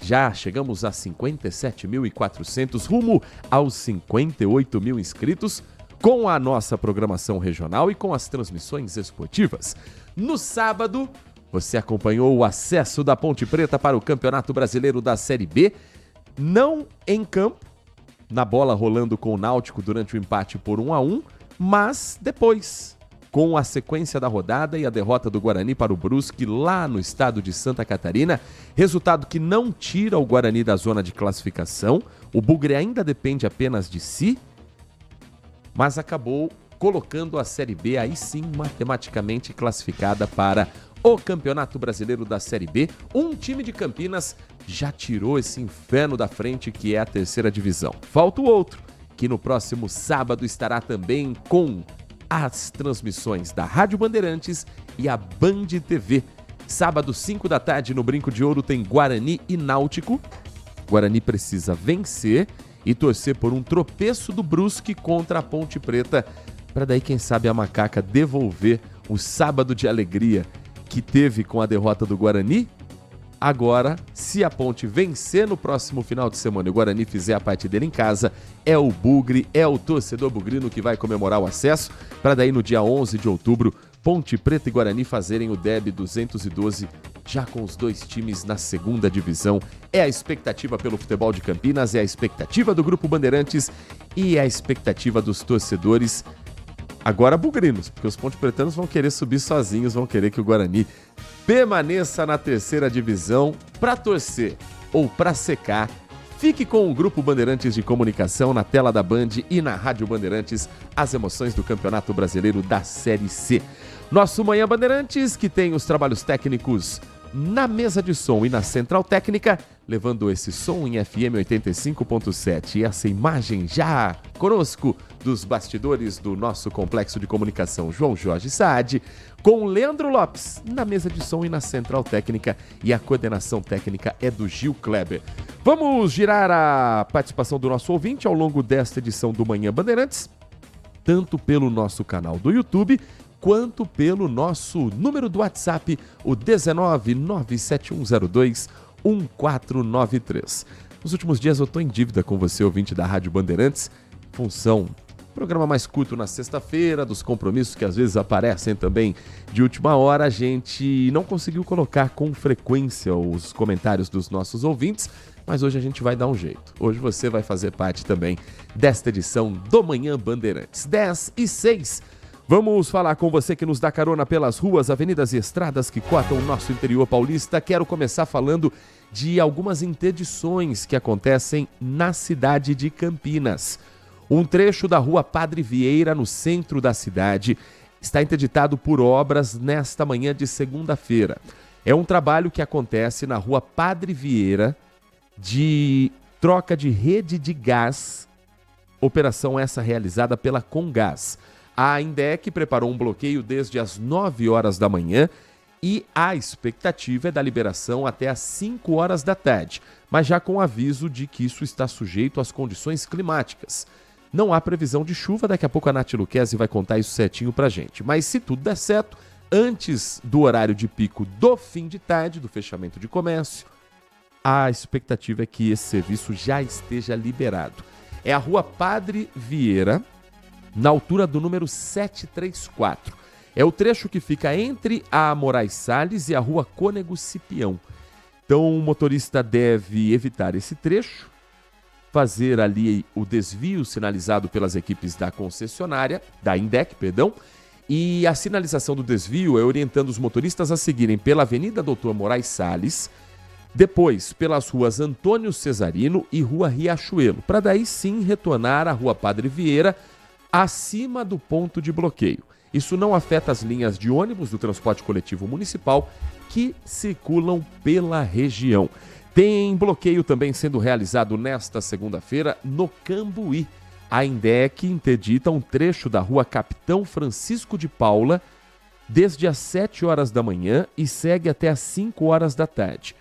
Já chegamos a 57.400, rumo aos 58 mil inscritos, com a nossa programação regional e com as transmissões esportivas. No sábado, você acompanhou o acesso da Ponte Preta para o Campeonato Brasileiro da Série B, não em campo, na bola rolando com o Náutico durante o empate por 1-1, mas depois, com a sequência da rodada e a derrota do Guarani para o Brusque lá no estado de Santa Catarina, resultado que não tira o Guarani da zona de classificação, o Bugre ainda depende apenas de si, mas acabou colocando a Série B aí sim matematicamente classificada para o Campeonato Brasileiro da Série B. Um time de Campinas já tirou esse inferno da frente que é a terceira divisão. Falta o outro, que no próximo sábado estará também com as transmissões da Rádio Bandeirantes e a Band TV. Sábado, 5 da tarde, no Brinco de Ouro, tem Guarani e Náutico. Guarani precisa vencer e torcer por um tropeço do Brusque contra a Ponte Preta, para daí, quem sabe, a Macaca devolver o sábado de alegria que teve com a derrota do Guarani. Agora, se a Ponte vencer no próximo final de semana e o Guarani fizer a parte dele em casa, é o Bugre, é o torcedor bugrino que vai comemorar o acesso, para daí no dia 11 de outubro, Ponte Preta e Guarani fazerem o derby 212, já com os dois times na segunda divisão. É a expectativa pelo futebol de Campinas, é a expectativa do Grupo Bandeirantes e é a expectativa dos torcedores, agora bugrinos, porque os ponte-pretanos vão querer subir sozinhos, vão querer que o Guarani permaneça na terceira divisão para torcer ou para secar. Fique com o Grupo Bandeirantes de Comunicação na tela da Band e na Rádio Bandeirantes, as emoções do Campeonato Brasileiro da Série C. Nosso Manhã Bandeirantes, que tem os trabalhos técnicos na mesa de som e na central técnica, levando esse som em FM 85.7 e essa imagem já conosco dos bastidores do nosso complexo de comunicação João Jorge Saad, com Leandro Lopes na mesa de som e na central técnica, e a coordenação técnica é do Gil Kleber. Vamos girar a participação do nosso ouvinte ao longo desta edição do Manhã Bandeirantes, tanto pelo nosso canal do YouTube, quanto pelo nosso número do WhatsApp, o 19971021493. Nos últimos dias eu estou em dívida com você, ouvinte da Rádio Bandeirantes, função programa mais curto na sexta-feira, dos compromissos que às vezes aparecem também de última hora, a gente não conseguiu colocar com frequência os comentários dos nossos ouvintes, mas hoje a gente vai dar um jeito. Hoje você vai fazer parte também desta edição do Manhã Bandeirantes. 10:06. Vamos falar com você que nos dá carona pelas ruas, avenidas e estradas que cortam o nosso interior paulista. Quero começar falando de algumas interdições que acontecem na cidade de Campinas. Um trecho da Rua Padre Vieira, no centro da cidade, está interditado por obras nesta manhã de segunda-feira. É um trabalho que acontece na Rua Padre Vieira de troca de rede de gás, operação essa realizada pela Comgás. A Indec preparou um bloqueio desde as 9 horas da manhã e a expectativa é da liberação até as 5 horas da tarde, mas já com aviso de que isso está sujeito às condições climáticas. Não há previsão de chuva, daqui a pouco a Nath Luquezzi vai contar isso certinho pra gente. Mas se tudo der certo, antes do horário de pico do fim de tarde, do fechamento de comércio, a expectativa é que esse serviço já esteja liberado. É a Rua Padre Vieira, na altura do número 734. É o trecho que fica entre a Moraes Salles e a Rua Cônego Cipião. Então o motorista deve evitar esse trecho, fazer ali o desvio sinalizado pelas equipes da concessionária, da Indec, e a sinalização do desvio é orientando os motoristas a seguirem pela Avenida Doutor Moraes Salles, depois pelas ruas Antônio Cesarino e Rua Riachuelo, para daí sim retornar à Rua Padre Vieira, acima do ponto de bloqueio. Isso não afeta as linhas de ônibus do transporte coletivo municipal que circulam pela região. Tem bloqueio também sendo realizado nesta segunda-feira no Cambuí. A Indec interdita um trecho da Rua Capitão Francisco de Paula desde as 7 horas da manhã e segue até as 5 horas da tarde.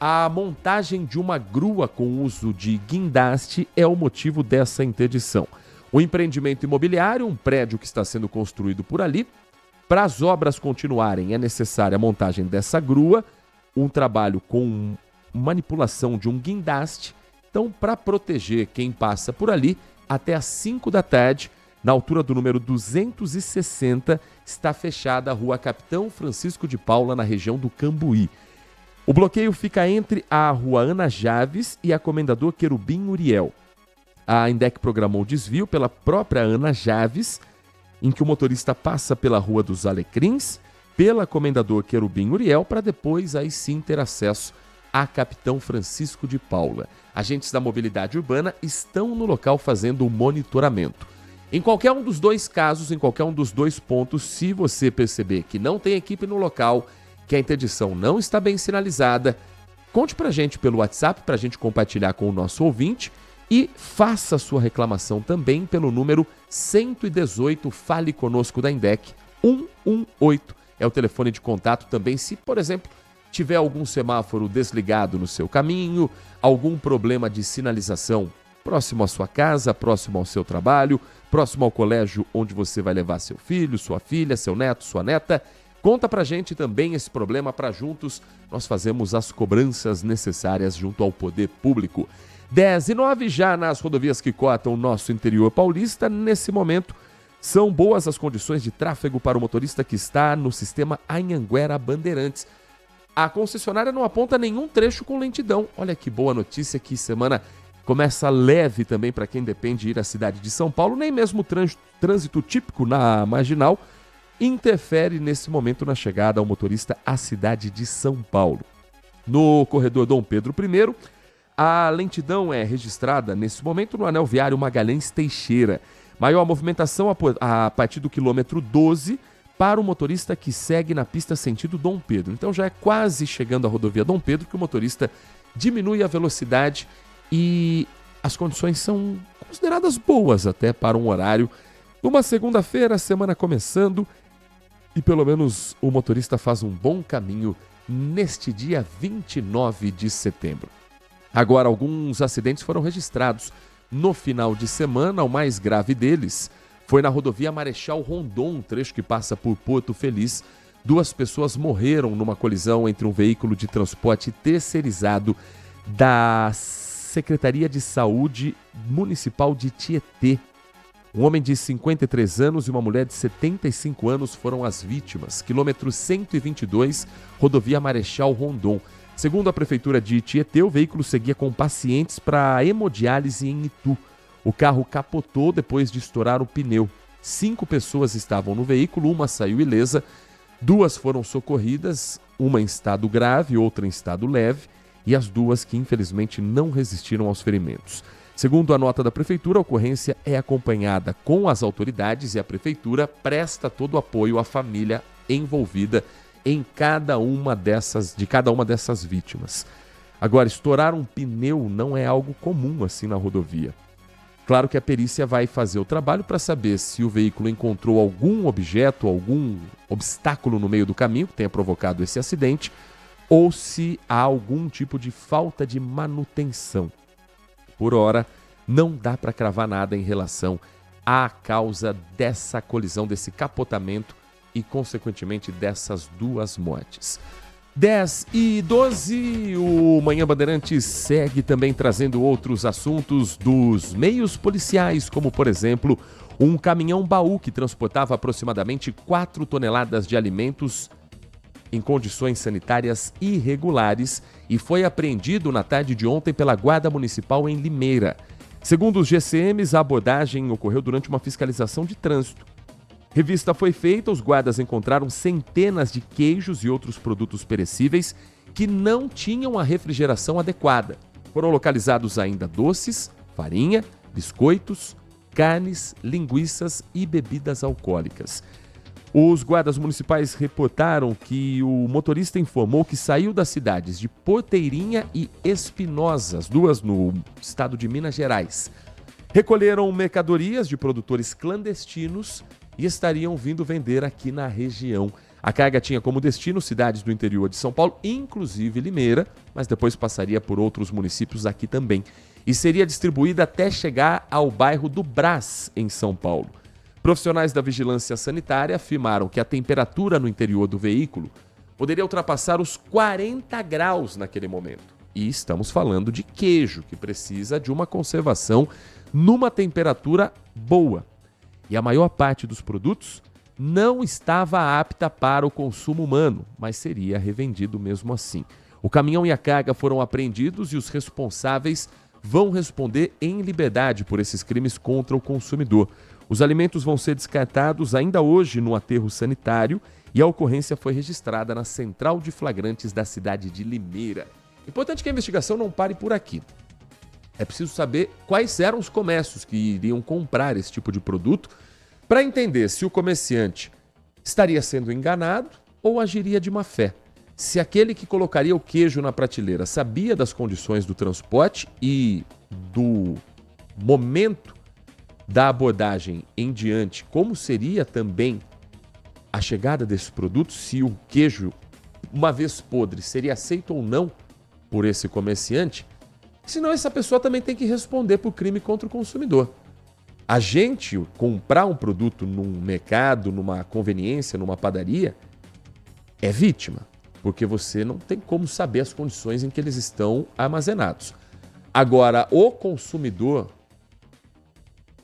A montagem de uma grua com uso de guindaste é o motivo dessa interdição. O empreendimento imobiliário, um prédio que está sendo construído por ali, para as obras continuarem é necessária a montagem dessa grua, um trabalho com manipulação de um guindaste. Então, para proteger quem passa por ali, até às 5 da tarde, na altura do número 260, está fechada a rua Capitão Francisco de Paula, na região do Cambuí. O bloqueio fica entre a rua Ana Javes e a Comendador Querubim Uriel. A INDEC programou o desvio pela própria Ana Javes, em que o motorista passa pela Rua dos Alecrins, pela Comendador Querubim Uriel, para depois aí sim ter acesso a Capitão Francisco de Paula. Agentes da mobilidade urbana estão no local fazendo o monitoramento. Em qualquer um dos dois casos, em qualquer um dos dois pontos, se você perceber que não tem equipe no local, que a interdição não está bem sinalizada, conte pra gente pelo WhatsApp, pra gente compartilhar com o nosso ouvinte, e faça sua reclamação também pelo número 118 Fale Conosco da INDEC 118. É o telefone de contato também se, por exemplo, tiver algum semáforo desligado no seu caminho, algum problema de sinalização próximo à sua casa, próximo ao seu trabalho, próximo ao colégio onde você vai levar seu filho, sua filha, seu neto, sua neta. Conta pra gente também esse problema para juntos nós fazemos as cobranças necessárias junto ao poder público. 10h09 já nas rodovias que cortam o nosso interior paulista. Nesse momento, são boas as condições de tráfego para o motorista que está no sistema Anhanguera Bandeirantes. A concessionária não aponta nenhum trecho com lentidão. Olha que boa notícia, que semana começa leve também para quem depende de ir à cidade de São Paulo. Nem mesmo o trânsito típico na Marginal interfere nesse momento na chegada ao motorista à cidade de São Paulo. No corredor Dom Pedro I, a lentidão é registrada nesse momento no anel viário Magalhães Teixeira. Maior movimentação a partir do quilômetro 12 para o motorista que segue na pista sentido Dom Pedro. Então já é quase chegando à rodovia Dom Pedro que o motorista diminui a velocidade e as condições são consideradas boas até para um horário. Numa segunda-feira, semana começando, e pelo menos o motorista faz um bom caminho neste dia 29 de setembro. Agora, alguns acidentes foram registrados no final de semana. O mais grave deles foi na rodovia Marechal Rondon, trecho que passa por Porto Feliz. 2 pessoas morreram numa colisão entre um veículo de transporte terceirizado da Secretaria de Saúde Municipal de Tietê. Um homem de 53 anos e uma mulher de 75 anos foram as vítimas. Quilômetro 122, rodovia Marechal Rondon. Segundo a Prefeitura de Tietê, o veículo seguia com pacientes para hemodiálise em Itu. O carro capotou depois de estourar o pneu. 5 pessoas estavam no veículo, uma saiu ilesa, 2 foram socorridas, uma em estado grave, outra em estado leve, e as 2 que infelizmente não resistiram aos ferimentos. Segundo a nota da Prefeitura, a ocorrência é acompanhada com as autoridades e a Prefeitura presta todo o apoio à família envolvida em cada uma dessas vítimas. Agora, estourar um pneu não é algo comum assim na rodovia. Claro que a perícia vai fazer o trabalho para saber se o veículo encontrou algum objeto, algum obstáculo no meio do caminho que tenha provocado esse acidente, ou se há algum tipo de falta de manutenção. Por hora, não dá para cravar nada em relação à causa dessa colisão, desse capotamento e, consequentemente, dessas 2 mortes. 10h12, o Manhã Bandeirantes segue também trazendo outros assuntos dos meios policiais, como, por exemplo, um caminhão-baú que transportava aproximadamente 4 toneladas de alimentos em condições sanitárias irregulares e foi apreendido na tarde de ontem pela Guarda Municipal em Limeira. Segundo os GCMs, a abordagem ocorreu durante uma fiscalização de trânsito. Revista foi feita, os guardas encontraram centenas de queijos e outros produtos perecíveis que não tinham a refrigeração adequada. Foram localizados ainda doces, farinha, biscoitos, carnes, linguiças e bebidas alcoólicas. Os guardas municipais reportaram que o motorista informou que saiu das cidades de Porteirinha e Espinosa, as 2 no estado de Minas Gerais. Recolheram mercadorias de produtores clandestinos e estariam vindo vender aqui na região. A carga tinha como destino cidades do interior de São Paulo, inclusive Limeira, mas depois passaria por outros municípios aqui também. E seria distribuída até chegar ao bairro do Brás, em São Paulo. Profissionais da vigilância sanitária afirmaram que a temperatura no interior do veículo poderia ultrapassar os 40 graus naquele momento. E estamos falando de queijo, que precisa de uma conservação numa temperatura boa. E a maior parte dos produtos não estava apta para o consumo humano, mas seria revendido mesmo assim. O caminhão e a carga foram apreendidos e os responsáveis vão responder em liberdade por esses crimes contra o consumidor. Os alimentos vão ser descartados ainda hoje no aterro sanitário e a ocorrência foi registrada na Central de Flagrantes da cidade de Limeira. Importante que a investigação não pare por aqui. É preciso saber quais eram os comércios que iriam comprar esse tipo de produto para entender se o comerciante estaria sendo enganado ou agiria de má fé. Se aquele que colocaria o queijo na prateleira sabia das condições do transporte e do momento da abordagem em diante, como seria também a chegada desses produtos, se o queijo, uma vez podre, seria aceito ou não por esse comerciante, senão essa pessoa também tem que responder por crime contra o consumidor. A gente comprar um produto num mercado, numa conveniência, numa padaria, é vítima, porque você não tem como saber as condições em que eles estão armazenados. Agora, o consumidor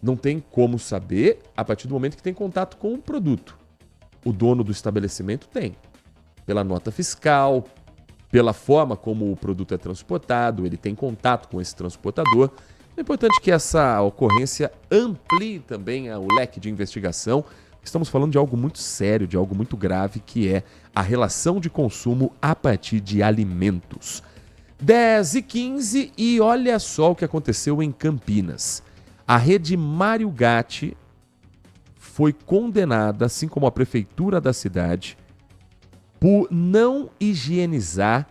não tem como saber a partir do momento que tem contato com o produto. O dono do estabelecimento tem, pela nota fiscal, pela forma como o produto é transportado, ele tem contato com esse transportador. É importante que essa ocorrência amplie também o leque de investigação. Estamos falando de algo muito sério, de algo muito grave, que é a relação de consumo a partir de alimentos. 10h15 e olha só o que aconteceu em Campinas. A rede Mário Gatti foi condenada, assim como a prefeitura da cidade, por não higienizar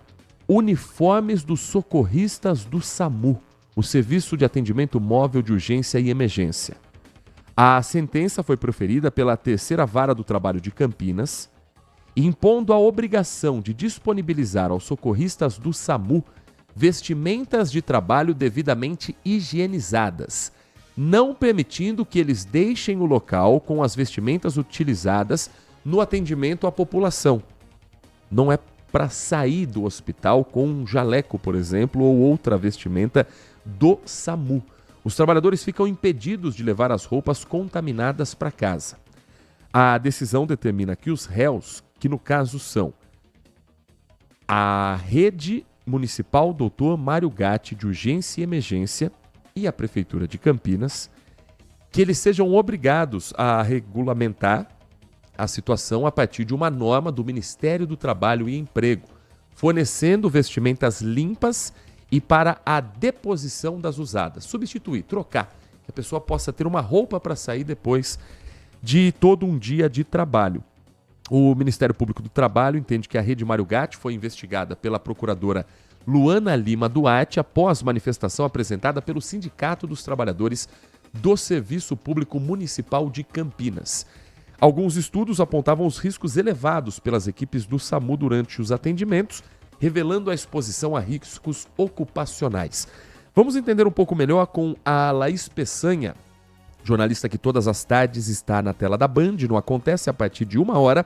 uniformes dos socorristas do SAMU, o Serviço de Atendimento Móvel de Urgência e Emergência. A sentença foi proferida pela Terceira Vara do Trabalho de Campinas, impondo a obrigação de disponibilizar aos socorristas do SAMU vestimentas de trabalho devidamente higienizadas, não permitindo que eles deixem o local com as vestimentas utilizadas no atendimento à população. Não é para sair do hospital com um jaleco, por exemplo, ou outra vestimenta do SAMU. Os trabalhadores ficam impedidos de levar as roupas contaminadas para casa. A decisão determina que os réus, que no caso são a Rede Municipal Dr. Mário Gatti de Urgência e Emergência e a Prefeitura de Campinas, que eles sejam obrigados a regulamentar a situação a partir de uma norma do Ministério do Trabalho e Emprego, fornecendo vestimentas limpas e para a deposição das usadas. Substituir, trocar, que a pessoa possa ter uma roupa para sair depois de todo um dia de trabalho. O Ministério Público do Trabalho entende que a Rede Mário Gatti foi investigada pela procuradora Luana Lima Duarte após manifestação apresentada pelo Sindicato dos Trabalhadores do Serviço Público Municipal de Campinas. Alguns estudos apontavam os riscos elevados pelas equipes do SAMU durante os atendimentos, revelando a exposição a riscos ocupacionais. Vamos entender um pouco melhor com a Laís Peçanha, jornalista que todas as tardes está na tela da Band, no Acontece a partir de 1h,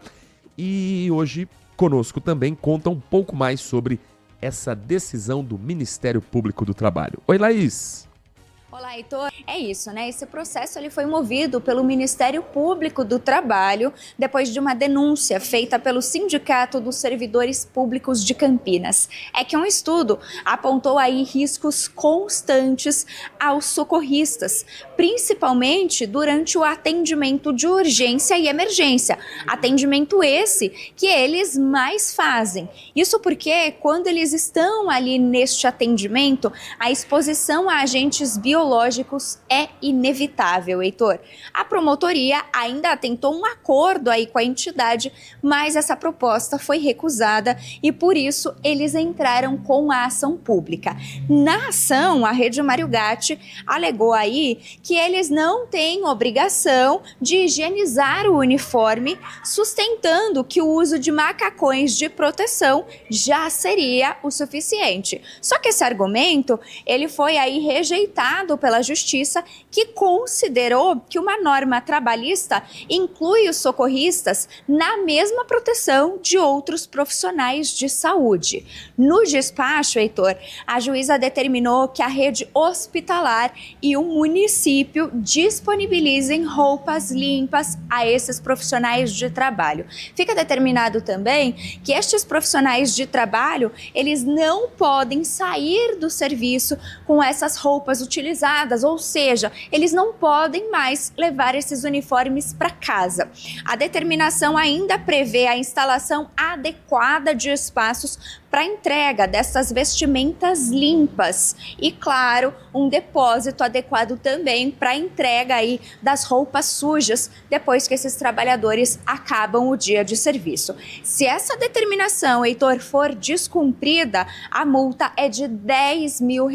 e hoje conosco também conta um pouco mais sobre essa decisão do Ministério Público do Trabalho. Oi, Laís! Olá, Heitor. É isso, né? Esse processo ele foi movido pelo Ministério Público do Trabalho depois de uma denúncia feita pelo Sindicato dos Servidores Públicos de Campinas. É que um estudo apontou aí riscos constantes aos socorristas, principalmente durante o atendimento de urgência e emergência. Atendimento esse que eles mais fazem. Isso porque quando eles estão ali neste atendimento, a exposição a agentes biológicos é inevitável, Heitor. A promotoria ainda tentou um acordo aí com a entidade, mas essa proposta foi recusada e por isso eles entraram com a ação pública. Na ação, a Rede Mário Gatti alegou aí que eles não têm obrigação de higienizar o uniforme, sustentando que o uso de macacões de proteção já seria o suficiente. Só que esse argumento, ele foi aí rejeitado determinado pela Justiça, que considerou que uma norma trabalhista inclui os socorristas na mesma proteção de outros profissionais de saúde. No despacho, Heitor, a juíza determinou que a rede hospitalar e o município disponibilizem roupas limpas a esses profissionais de trabalho. Fica determinado também que estes profissionais de trabalho, eles não podem sair do serviço com essas roupas utilizadas, ou seja, eles não podem mais levar esses uniformes para casa. A determinação ainda prevê a instalação adequada de espaços para entrega dessas vestimentas limpas e, claro, um depósito adequado também para entrega aí das roupas sujas depois que esses trabalhadores acabam o dia de serviço. Se essa determinação, Heitor, for descumprida, a multa é de R$10 mil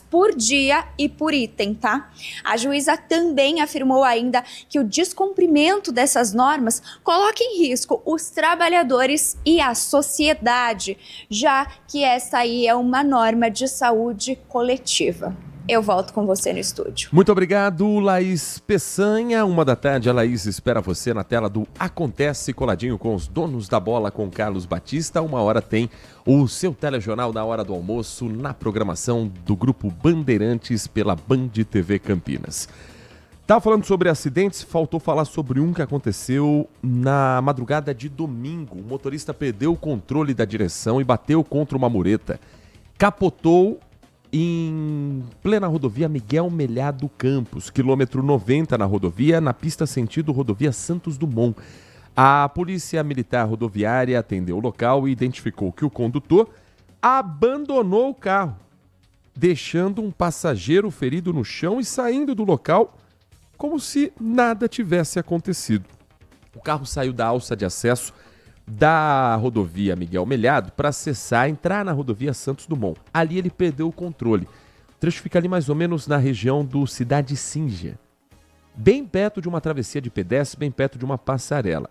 por dia e por item, tá? A juíza também afirmou ainda que o descumprimento dessas normas coloca em risco os trabalhadores e a sociedade, já que essa aí é uma norma de saúde coletiva. Eu volto com você no estúdio. Muito obrigado, Laís Peçanha. 13h, a Laís espera você na tela do Acontece, coladinho com os donos da bola com Carlos Batista. 13h tem o seu telejornal na hora do almoço na programação do Grupo Bandeirantes pela Band TV Campinas. Estava falando sobre acidentes, faltou falar sobre um que aconteceu na madrugada de domingo. O motorista perdeu o controle da direção e bateu contra uma mureta. Capotou em plena rodovia Miguel Melhado Campos, quilômetro 90 na rodovia, na pista sentido rodovia Santos Dumont. A polícia militar rodoviária atendeu o local e identificou que o condutor abandonou o carro, deixando um passageiro ferido no chão e saindo do local como se nada tivesse acontecido. O carro saiu da alça de acesso da rodovia Miguel Melhado para entrar na rodovia Santos Dumont. Ali ele perdeu o controle. O trecho fica ali mais ou menos na região do Cidade Cíngia, bem perto de uma travessia de pedestre, bem perto de uma passarela.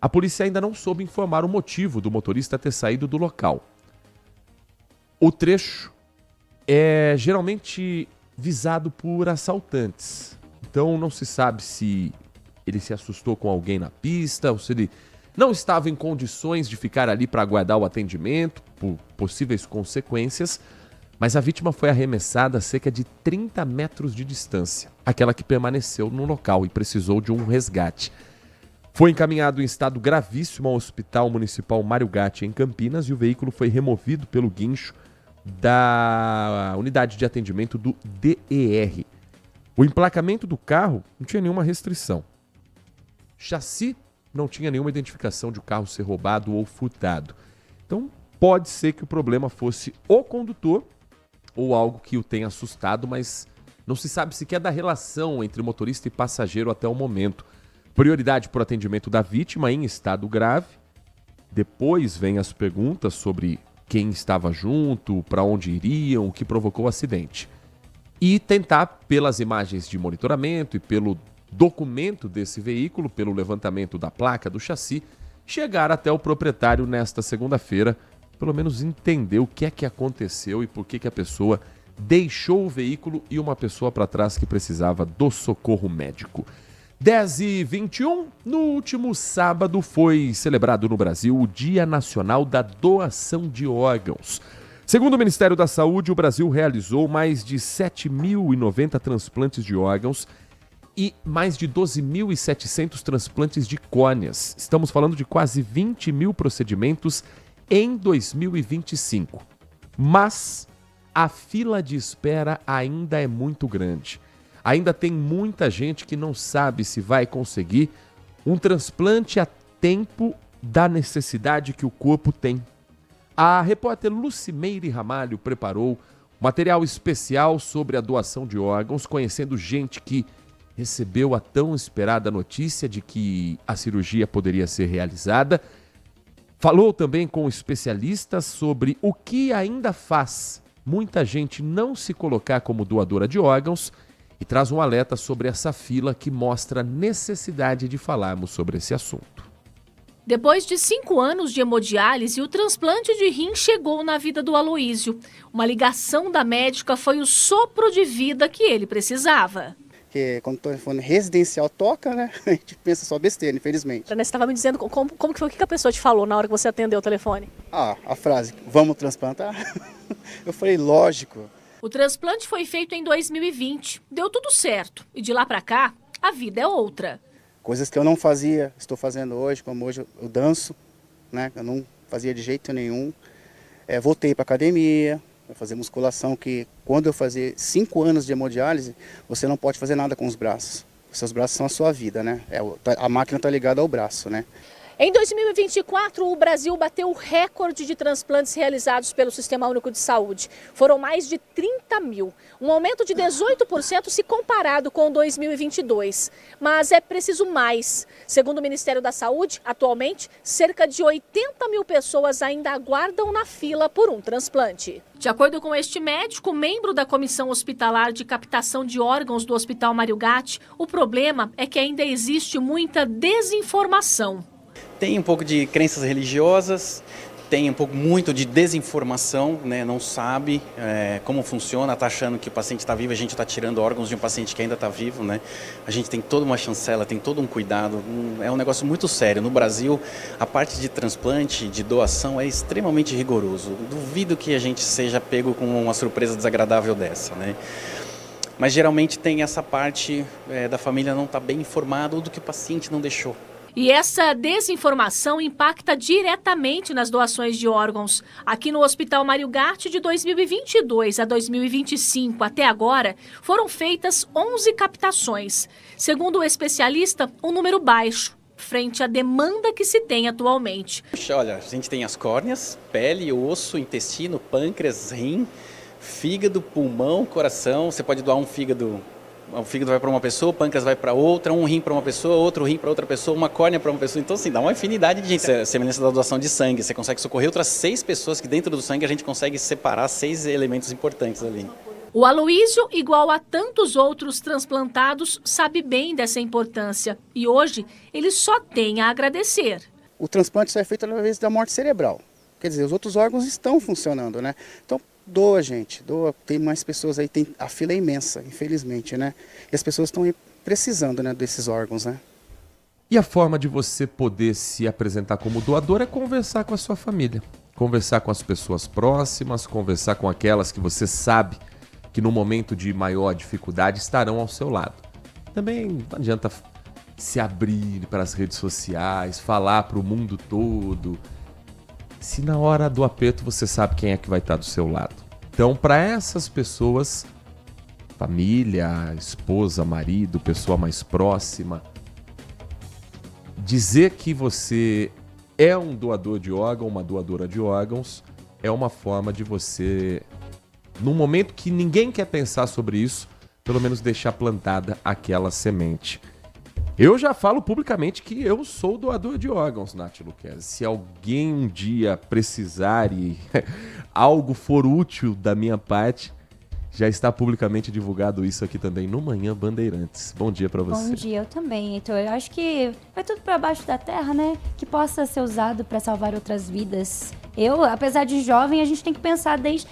A polícia ainda não soube informar o motivo do motorista ter saído do local. O trecho é geralmente visado por assaltantes. Então não se sabe se ele se assustou com alguém na pista ou se ele não estava em condições de ficar ali para aguardar o atendimento por possíveis consequências, mas a vítima foi arremessada a cerca de 30 metros de distância, aquela que permaneceu no local e precisou de um resgate. Foi encaminhado em estado gravíssimo ao Hospital Municipal Mário Gatti, em Campinas, e o veículo foi removido pelo guincho da unidade de atendimento do DER. O emplacamento do carro não tinha nenhuma restrição. Chassi não tinha nenhuma identificação de o carro ser roubado ou furtado. Então, pode ser que o problema fosse o condutor ou algo que o tenha assustado, mas não se sabe sequer da relação entre motorista e passageiro até o momento. Prioridade para o atendimento da vítima em estado grave. Depois vem as perguntas sobre quem estava junto, para onde iriam, o que provocou o acidente. E tentar, pelas imagens de monitoramento e pelo documento desse veículo, pelo levantamento da placa do chassi, chegar até o proprietário nesta segunda-feira, pelo menos entender o que é que aconteceu e por que a pessoa deixou o veículo e uma pessoa para trás que precisava do socorro médico. 10h21, no último sábado foi celebrado no Brasil o Dia Nacional da Doação de Órgãos. Segundo o Ministério da Saúde, o Brasil realizou mais de 7.090 transplantes de órgãos e mais de 12.700 transplantes de córneas. Estamos falando de quase 20 mil procedimentos em 2025. Mas a fila de espera ainda é muito grande. Ainda tem muita gente que não sabe se vai conseguir um transplante a tempo da necessidade que o corpo tem. A repórter Lucimeire Ramalho preparou material especial sobre a doação de órgãos, conhecendo gente que recebeu a tão esperada notícia de que a cirurgia poderia ser realizada. Falou também com especialistas sobre o que ainda faz muita gente não se colocar como doadora de órgãos e traz um alerta sobre essa fila que mostra a necessidade de falarmos sobre esse assunto. Depois de 5 anos de hemodiálise, o transplante de rim chegou na vida do Aloísio. Uma ligação da médica foi o sopro de vida que ele precisava. Porque quando o telefone residencial toca, né, a gente pensa só besteira, infelizmente. Você estava me dizendo como que foi, o que a pessoa te falou na hora que você atendeu o telefone? A frase, vamos transplantar? Eu falei, lógico. O transplante foi feito em 2020, deu tudo certo. E de lá para cá, a vida é outra. Coisas que eu não fazia, estou fazendo hoje, como hoje eu danço, né, eu não fazia de jeito nenhum. Voltei para academia, fazer musculação, que quando eu fazia 5 anos de hemodiálise, você não pode fazer nada com os braços. Os seus braços são a sua vida, né? A máquina está ligada ao braço, né? Em 2024, o Brasil bateu o recorde de transplantes realizados pelo Sistema Único de Saúde. Foram mais de 30 mil, um aumento de 18% se comparado com 2022. Mas é preciso mais. Segundo o Ministério da Saúde, atualmente, cerca de 80 mil pessoas ainda aguardam na fila por um transplante. De acordo com este médico, membro da Comissão Hospitalar de Captação de Órgãos do Hospital Mário Gatti, o problema é que ainda existe muita desinformação. Tem um pouco de crenças religiosas, tem muito de desinformação, né? Não sabe como funciona, está achando que o paciente está vivo, a gente está tirando órgãos de um paciente que ainda está vivo, né? A gente tem toda uma chancela, tem todo um cuidado, é um negócio muito sério. No Brasil, a parte de transplante, de doação é extremamente rigoroso. Duvido que a gente seja pego com uma surpresa desagradável dessa, né? Mas geralmente tem essa parte da família não estar bem informada ou do que o paciente não deixou. E essa desinformação impacta diretamente nas doações de órgãos. Aqui no Hospital Mário Gatti, de 2022 a 2025 até agora, foram feitas 11 captações. Segundo o especialista, um número baixo, frente à demanda que se tem atualmente. Olha, a gente tem as córneas, pele, osso, intestino, pâncreas, rim, fígado, pulmão, coração. Você pode doar um fígado vai para uma pessoa, o pâncreas vai para outra, um rim para uma pessoa, outro rim para outra pessoa, uma córnea para uma pessoa. Então, assim, dá uma infinidade de gente. Semelhança da doação de sangue, você consegue socorrer outras 6 pessoas que dentro do sangue a gente consegue separar 6 elementos importantes ali. O Aloísio, igual a tantos outros transplantados, sabe bem dessa importância. E hoje, ele só tem a agradecer. O transplante só é feito através da morte cerebral. Quer dizer, os outros órgãos estão funcionando, né? Então, doa, gente, doa. Tem mais pessoas aí, a fila é imensa, infelizmente, né? E as pessoas estão precisando, né, desses órgãos, né? E a forma de você poder se apresentar como doador é conversar com a sua família. Conversar com as pessoas próximas, conversar com aquelas que você sabe que no momento de maior dificuldade estarão ao seu lado. Também não adianta se abrir para as redes sociais, falar para o mundo todo, se na hora do aperto você sabe quem é que vai estar do seu lado. Então, para essas pessoas, família, esposa, marido, pessoa mais próxima, dizer que você é um doador de órgão, uma doadora de órgãos, é uma forma de você, num momento que ninguém quer pensar sobre isso, pelo menos deixar plantada aquela semente. Eu já falo publicamente que eu sou doador de órgãos, Nath Luquezzi. Se alguém um dia precisar e algo for útil da minha parte, já está publicamente divulgado isso aqui também no Manhã Bandeirantes. Bom dia para você. Bom dia, eu também, Heitor. Eu acho que vai tudo para baixo da terra, né? Que possa ser usado para salvar outras vidas. Eu, apesar de jovem, a gente tem que pensar desde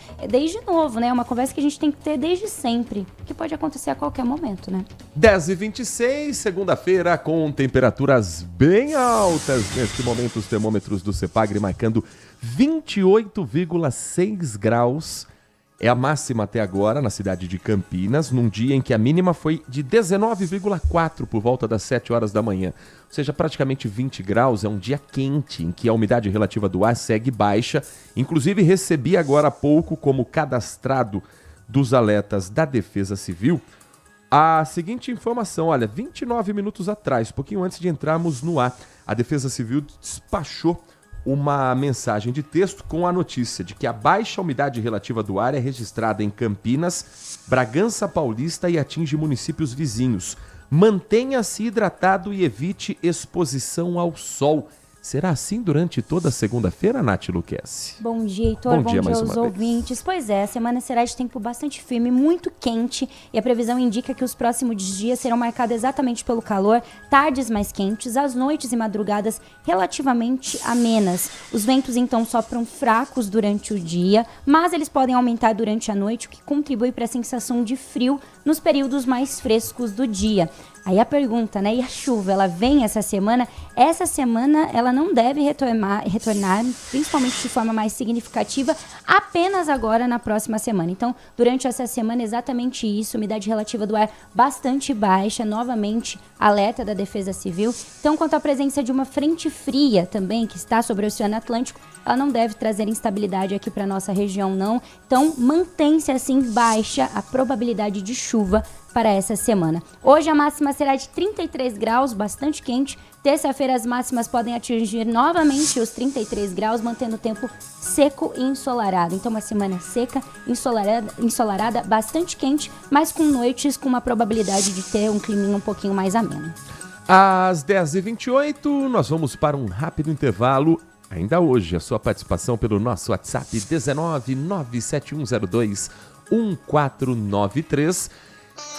novo, né? É uma conversa que a gente tem que ter desde sempre, que pode acontecer a qualquer momento, né? 10h26, segunda-feira, com temperaturas bem altas. Neste momento, os termômetros do Cepagre marcando 28,6 graus. É a máxima até agora na cidade de Campinas, num dia em que a mínima foi de 19,4 por volta das 7 horas da manhã. Ou seja, praticamente 20 graus, é um dia quente, em que a umidade relativa do ar segue baixa. Inclusive, recebi agora há pouco, como cadastrado dos alertas da Defesa Civil, a seguinte informação. Olha, 29 minutos atrás, pouquinho antes de entrarmos no ar, a Defesa Civil despachou uma mensagem de texto com a notícia de que a baixa umidade relativa do ar é registrada em Campinas, Bragança Paulista e atinge municípios vizinhos. Mantenha-se hidratado e evite exposição ao sol. Será assim durante toda a segunda-feira, Nath Luquezzi? Bom dia, Heitor. Bom dia aos ouvintes. Pois é, a semana será de tempo bastante firme, muito quente, e a previsão indica que os próximos dias serão marcados exatamente pelo calor, tardes mais quentes, as noites e madrugadas relativamente amenas. Os ventos, então, sopram fracos durante o dia, mas eles podem aumentar durante a noite, o que contribui para a sensação de frio nos períodos mais frescos do dia. Aí a pergunta, né? E a chuva, ela vem essa semana? Essa semana ela não deve retornar, principalmente de forma mais significativa, apenas agora na próxima semana. Então, durante essa semana, exatamente isso, umidade relativa do ar bastante baixa, novamente alerta da Defesa Civil. Então, quanto à presença de uma frente fria também, que está sobre o Oceano Atlântico, ela não deve trazer instabilidade aqui para nossa região, não. Então, mantém-se assim baixa a probabilidade de chuva para essa semana. Hoje a máxima será de 33 graus, bastante quente. Terça-feira as máximas podem atingir novamente os 33 graus, mantendo o tempo seco e ensolarado. Então uma semana seca, ensolarada, bastante quente, mas com noites com uma probabilidade de ter um climinha um pouquinho mais ameno. Às 10h28, nós vamos para um rápido intervalo. Ainda hoje, a sua participação pelo nosso WhatsApp 19971021493.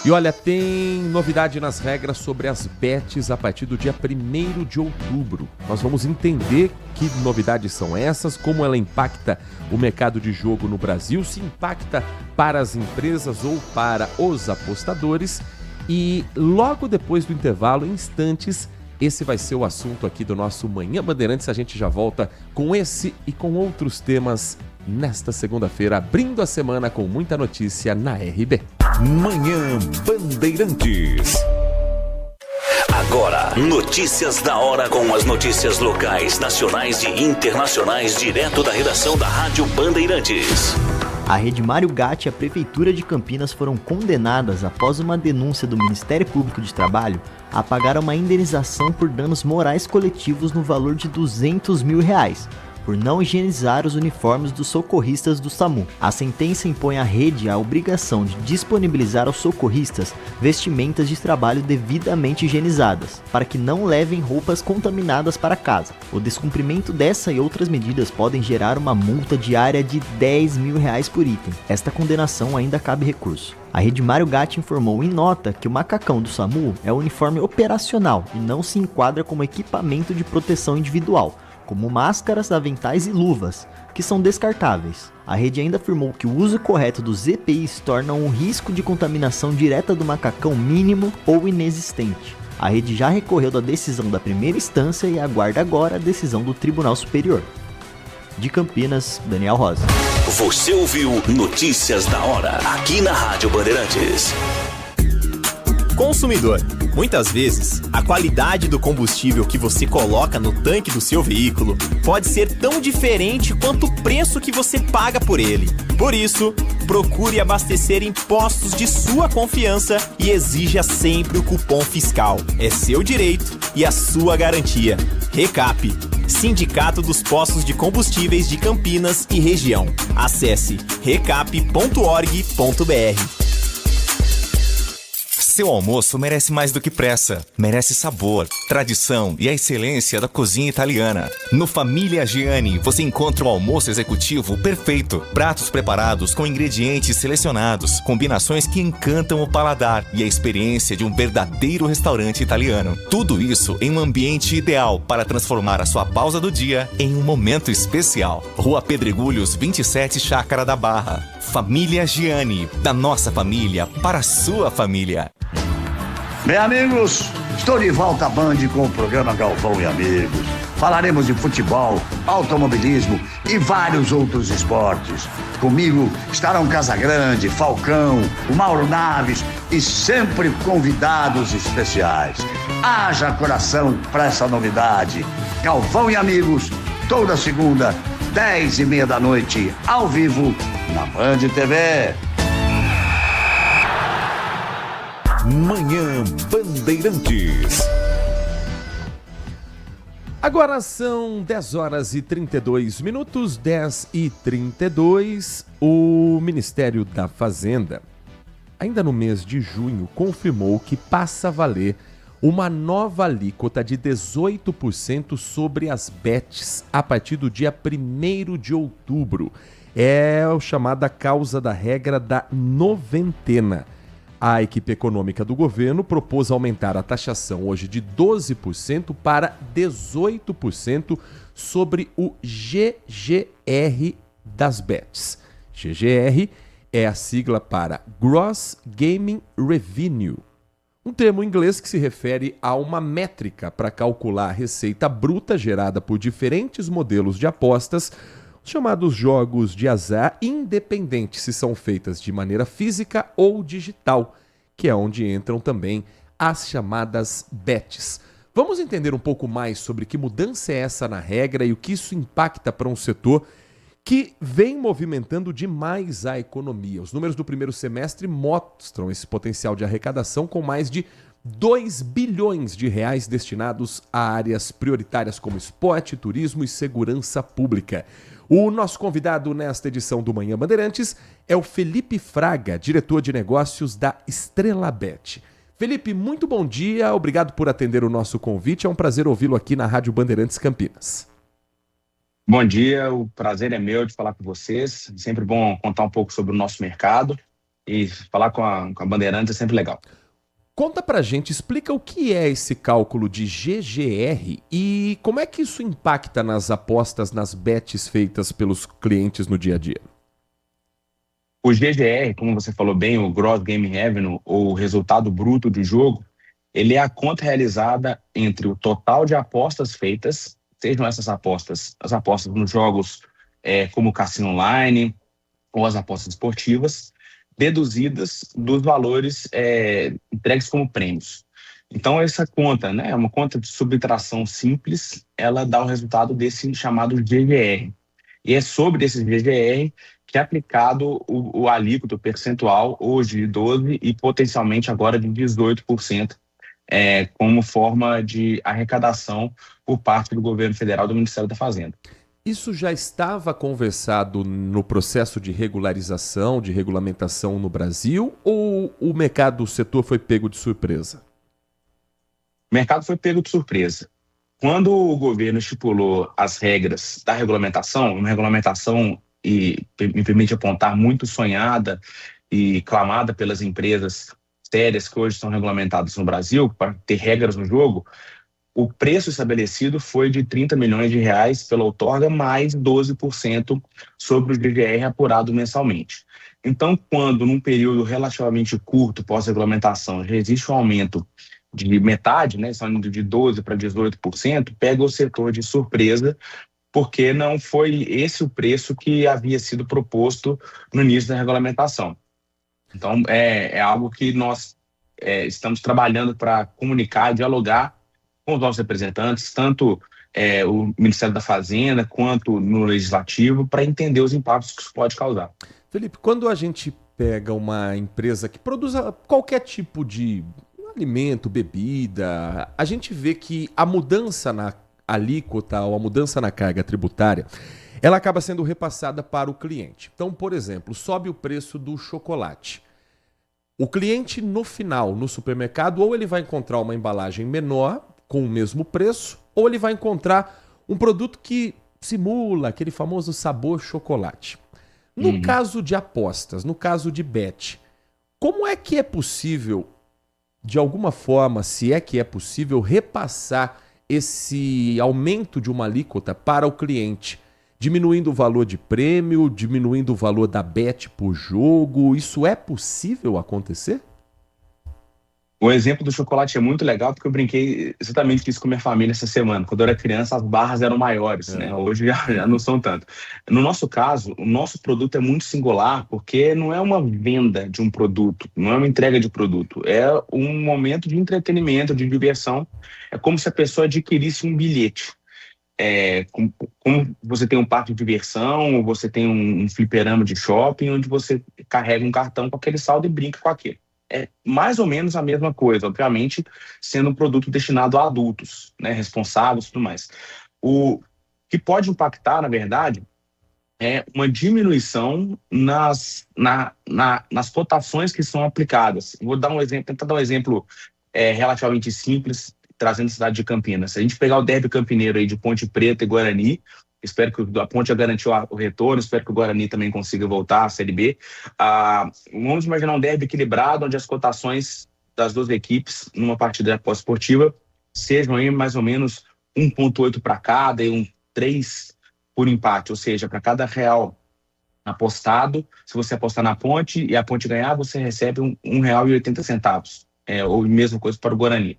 E olha, tem novidade nas regras sobre as bets a partir do dia 1º de outubro. Nós vamos entender que novidades são essas, como ela impacta o mercado de jogo no Brasil, se impacta para as empresas ou para os apostadores. E logo depois do intervalo, em instantes, esse vai ser o assunto aqui do nosso Manhã Bandeirantes. A gente já volta com esse e com outros temas nesta segunda-feira, abrindo a semana com muita notícia na RB. Manhã Bandeirantes. Agora, notícias da hora com as notícias locais, nacionais e internacionais, direto da redação da Rádio Bandeirantes. A Rede Mário Gatti e a Prefeitura de Campinas foram condenadas após uma denúncia do Ministério Público de Trabalho a pagar uma indenização por danos morais coletivos no valor de R$200 mil, por não higienizar os uniformes dos socorristas do SAMU. A sentença impõe à rede a obrigação de disponibilizar aos socorristas vestimentas de trabalho devidamente higienizadas, para que não levem roupas contaminadas para casa. O descumprimento dessa e outras medidas podem gerar uma multa diária de R$10 mil por item. Esta condenação ainda cabe recurso. A Rede Mário Gatti informou em nota que o macacão do SAMU é um uniforme operacional e não se enquadra como equipamento de proteção individual, como máscaras, aventais e luvas, que são descartáveis. A rede ainda afirmou que o uso correto dos EPIs torna um risco de contaminação direta do macacão mínimo ou inexistente. A rede já recorreu da decisão da primeira instância e aguarda agora a decisão do Tribunal Superior. De Campinas, Daniel Rosa. Você ouviu Notícias da Hora, aqui na Rádio Bandeirantes. Consumidor, muitas vezes, a qualidade do combustível que você coloca no tanque do seu veículo pode ser tão diferente quanto o preço que você paga por ele. Por isso, procure abastecer em postos de sua confiança e exija sempre o cupom fiscal. É seu direito e a sua garantia. Recap, Sindicato dos Postos de Combustíveis de Campinas e Região. Acesse recap.org.br. Seu almoço merece mais do que pressa. Merece sabor, tradição e a excelência da cozinha italiana. No Família Giani, você encontra o almoço executivo perfeito. Pratos preparados com ingredientes selecionados, combinações que encantam o paladar e a experiência de um verdadeiro restaurante italiano. Tudo isso em um ambiente ideal para transformar a sua pausa do dia em um momento especial. Rua Pedregulhos 27, Chácara da Barra. Família Giani, da nossa família para a sua família. Bem, amigos, estou de volta à Band com o programa Galvão e Amigos. Falaremos de futebol, automobilismo e vários outros esportes. Comigo estarão Casagrande, Falcão, o Mauro Naves e sempre convidados especiais. Haja coração para essa novidade. Galvão e Amigos, toda segunda, 10h30 da noite, ao vivo, na Band TV. Manhã Bandeirantes. Agora são 10h32, 10h32. O Ministério da Fazenda, ainda no mês de junho, confirmou que passa a valer uma nova alíquota de 18% sobre as bets a partir do dia 1º de outubro. É a chamada causa da regra da noventena. A equipe econômica do governo propôs aumentar a taxação hoje de 12% para 18% sobre o GGR das bets. GGR é a sigla para Gross Gaming Revenue, um termo em inglês que se refere a uma métrica para calcular a receita bruta gerada por diferentes modelos de apostas, os chamados jogos de azar, independente se são feitas de maneira física ou digital, que é onde entram também as chamadas bets. Vamos entender um pouco mais sobre que mudança é essa na regra e o que isso impacta para um setor que vem movimentando demais a economia. Os números do primeiro semestre mostram esse potencial de arrecadação com mais de 2 bilhões de reais destinados a áreas prioritárias como esporte, turismo e segurança pública. O nosso convidado nesta edição do Manhã Bandeirantes é o Felipe Fraga, diretor de negócios da Estrela Bet. Felipe, muito bom dia, obrigado por atender o nosso convite, é um prazer ouvi-lo aqui na Rádio Bandeirantes Campinas. Bom dia, o prazer é meu de falar com vocês. Sempre bom contar um pouco sobre o nosso mercado e falar com a Bandeirantes é sempre legal. Conta pra gente, explica o que é esse cálculo de GGR e como é que isso impacta nas apostas, nas bets feitas pelos clientes no dia a dia. O GGR, como você falou bem, o Gross Game Revenue, ou resultado bruto do jogo, ele é a conta realizada entre o total de apostas feitas, sejam essas apostas, as apostas nos jogos como cassino online ou as apostas esportivas, deduzidas dos valores entregues como prêmios. Então, essa conta, né, é uma conta de subtração simples, ela dá o resultado desse chamado GGR. E é sobre esse GGR que é aplicado o alíquota percentual, hoje de 12% e potencialmente agora de 18%, como forma de arrecadação por parte do governo federal, do Ministério da Fazenda. Isso já estava conversado no processo de regularização, de regulamentação no Brasil, ou o mercado, o setor foi pego de surpresa? O mercado foi pego de surpresa. Quando o governo estipulou as regras da regulamentação, uma regulamentação, e me permite apontar, muito sonhada e clamada pelas empresas sérias que hoje estão regulamentadas no Brasil, para ter regras no jogo, o preço estabelecido foi de 30 milhões de reais pela outorga, mais 12% sobre o GGR apurado mensalmente. Então, quando num período relativamente curto pós-regulamentação já existe um aumento de metade, né, saindo de 12% para 18%, pega o setor de surpresa, porque não foi esse o preço que havia sido proposto no início da regulamentação. Então, é algo que nós estamos trabalhando para comunicar, dialogar com os nossos representantes, tanto o Ministério da Fazenda quanto no Legislativo, para entender os impactos que isso pode causar. Felipe, quando a gente pega uma empresa que produz qualquer tipo de alimento, bebida, a gente vê que a mudança na alíquota ou a mudança na carga tributária, ela acaba sendo repassada para o cliente. Então, por exemplo, sobe o preço do chocolate. O cliente, no final, no supermercado, ou ele vai encontrar uma embalagem menor, com o mesmo preço, ou ele vai encontrar um produto que simula aquele famoso sabor chocolate. No caso de apostas, no caso de bet, como é que é possível, de alguma forma, se é que é possível, repassar esse aumento de uma alíquota para o cliente, diminuindo o valor de prêmio, diminuindo o valor da bet por jogo? Isso é possível acontecer? O exemplo do chocolate é muito legal, porque eu brinquei exatamente isso com minha família essa semana. Quando eu era criança, as barras eram maiores, né? Hoje já não são tanto. No nosso caso, o nosso produto é muito singular, porque não é uma venda de um produto, não é uma entrega de produto. É um momento de entretenimento, de diversão. É como se a pessoa adquirisse um bilhete. Como você tem um parque de diversão, ou você tem um fliperama de shopping, onde você carrega um cartão com aquele saldo e brinca com aquele. É mais ou menos a mesma coisa, obviamente, sendo um produto destinado a adultos, né, responsáveis e tudo mais. O que pode impactar, na verdade, é uma diminuição nas cotações que são aplicadas. Vou dar um exemplo, tentar dar um exemplo relativamente simples, trazendo a cidade de Campinas. Se a gente pegar o derby campineiro aí de Ponte Preta e Guarani, espero que a Ponte já garantiu o retorno, espero que o Guarani também consiga voltar à Série B. Vamos imaginar um derby equilibrado, onde as cotações das duas equipes, numa partida pós-esportiva, sejam aí mais ou menos 1,8 para cada e 3 por empate, ou seja, para cada real apostado, se você apostar na Ponte e a Ponte ganhar, você recebe R$1,80, ou mesma coisa para o Guarani.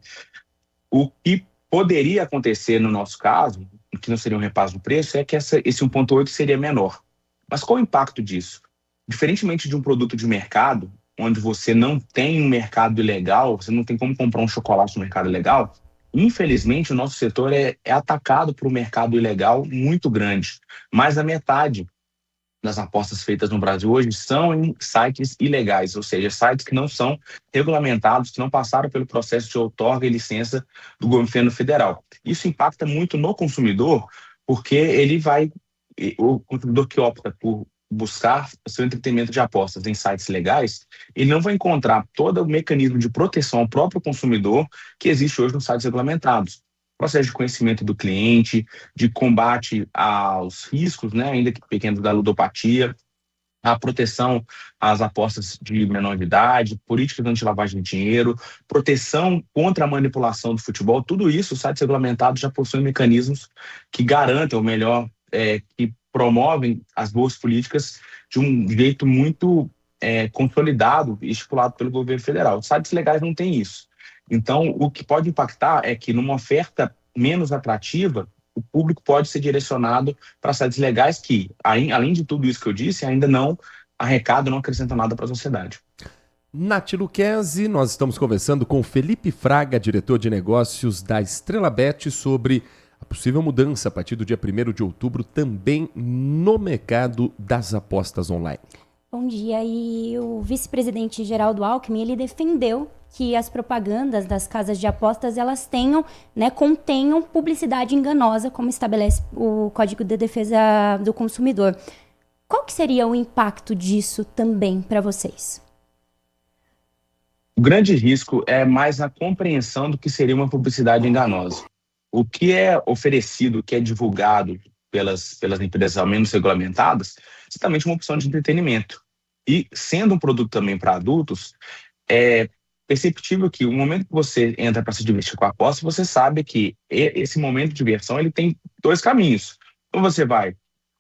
O que poderia acontecer no nosso caso, que não seria um repasse do preço, é que esse 1,8 seria menor. Mas qual o impacto disso? Diferentemente de um produto de mercado, onde você não tem um mercado ilegal, você não tem como comprar um chocolate no mercado ilegal, infelizmente o nosso setor é atacado por um mercado ilegal muito grande. Mais da metade das apostas feitas no Brasil hoje são em sites ilegais, ou seja, sites que não são regulamentados, que não passaram pelo processo de outorga e licença do governo federal. Isso impacta muito no consumidor, porque o consumidor que opta por buscar o seu entretenimento de apostas em sites legais, ele não vai encontrar todo o mecanismo de proteção ao próprio consumidor que existe hoje nos sites regulamentados. Processo de conhecimento do cliente, de combate aos riscos, ainda que pequenos, da ludopatia, a proteção às apostas de menor de idade, políticas anti-lavagem de dinheiro, proteção contra a manipulação do futebol, tudo isso, os sites regulamentados já possuem mecanismos que garantem, ou melhor, que promovem as boas políticas de um jeito muito consolidado e estipulado pelo governo federal. Os sites legais não têm isso. Então, o que pode impactar é que, numa oferta menos atrativa, o público pode ser direcionado para sites legais que, além de tudo isso que eu disse, ainda não arrecadam, não acrescentam nada para a sociedade. Nath Luquezzi, nós estamos conversando com Felipe Fraga, diretor de negócios da Estrela Bet, sobre a possível mudança a partir do dia 1º de outubro também no mercado das apostas online. Bom dia. E o vice-presidente Geraldo Alckmin, ele defendeu que as propagandas das casas de apostas, elas contenham publicidade enganosa, como estabelece o Código de Defesa do Consumidor. Qual que seria o impacto disso também para vocês? O grande risco é mais a compreensão do que seria uma publicidade enganosa. O que é oferecido, o que é divulgado pelas empresas, ao menos regulamentadas, é exatamente uma opção de entretenimento. E, sendo um produto também para adultos, é perceptível que o momento que você entra para se divertir com a aposta, você sabe que esse momento de diversão ele tem dois caminhos. Ou você vai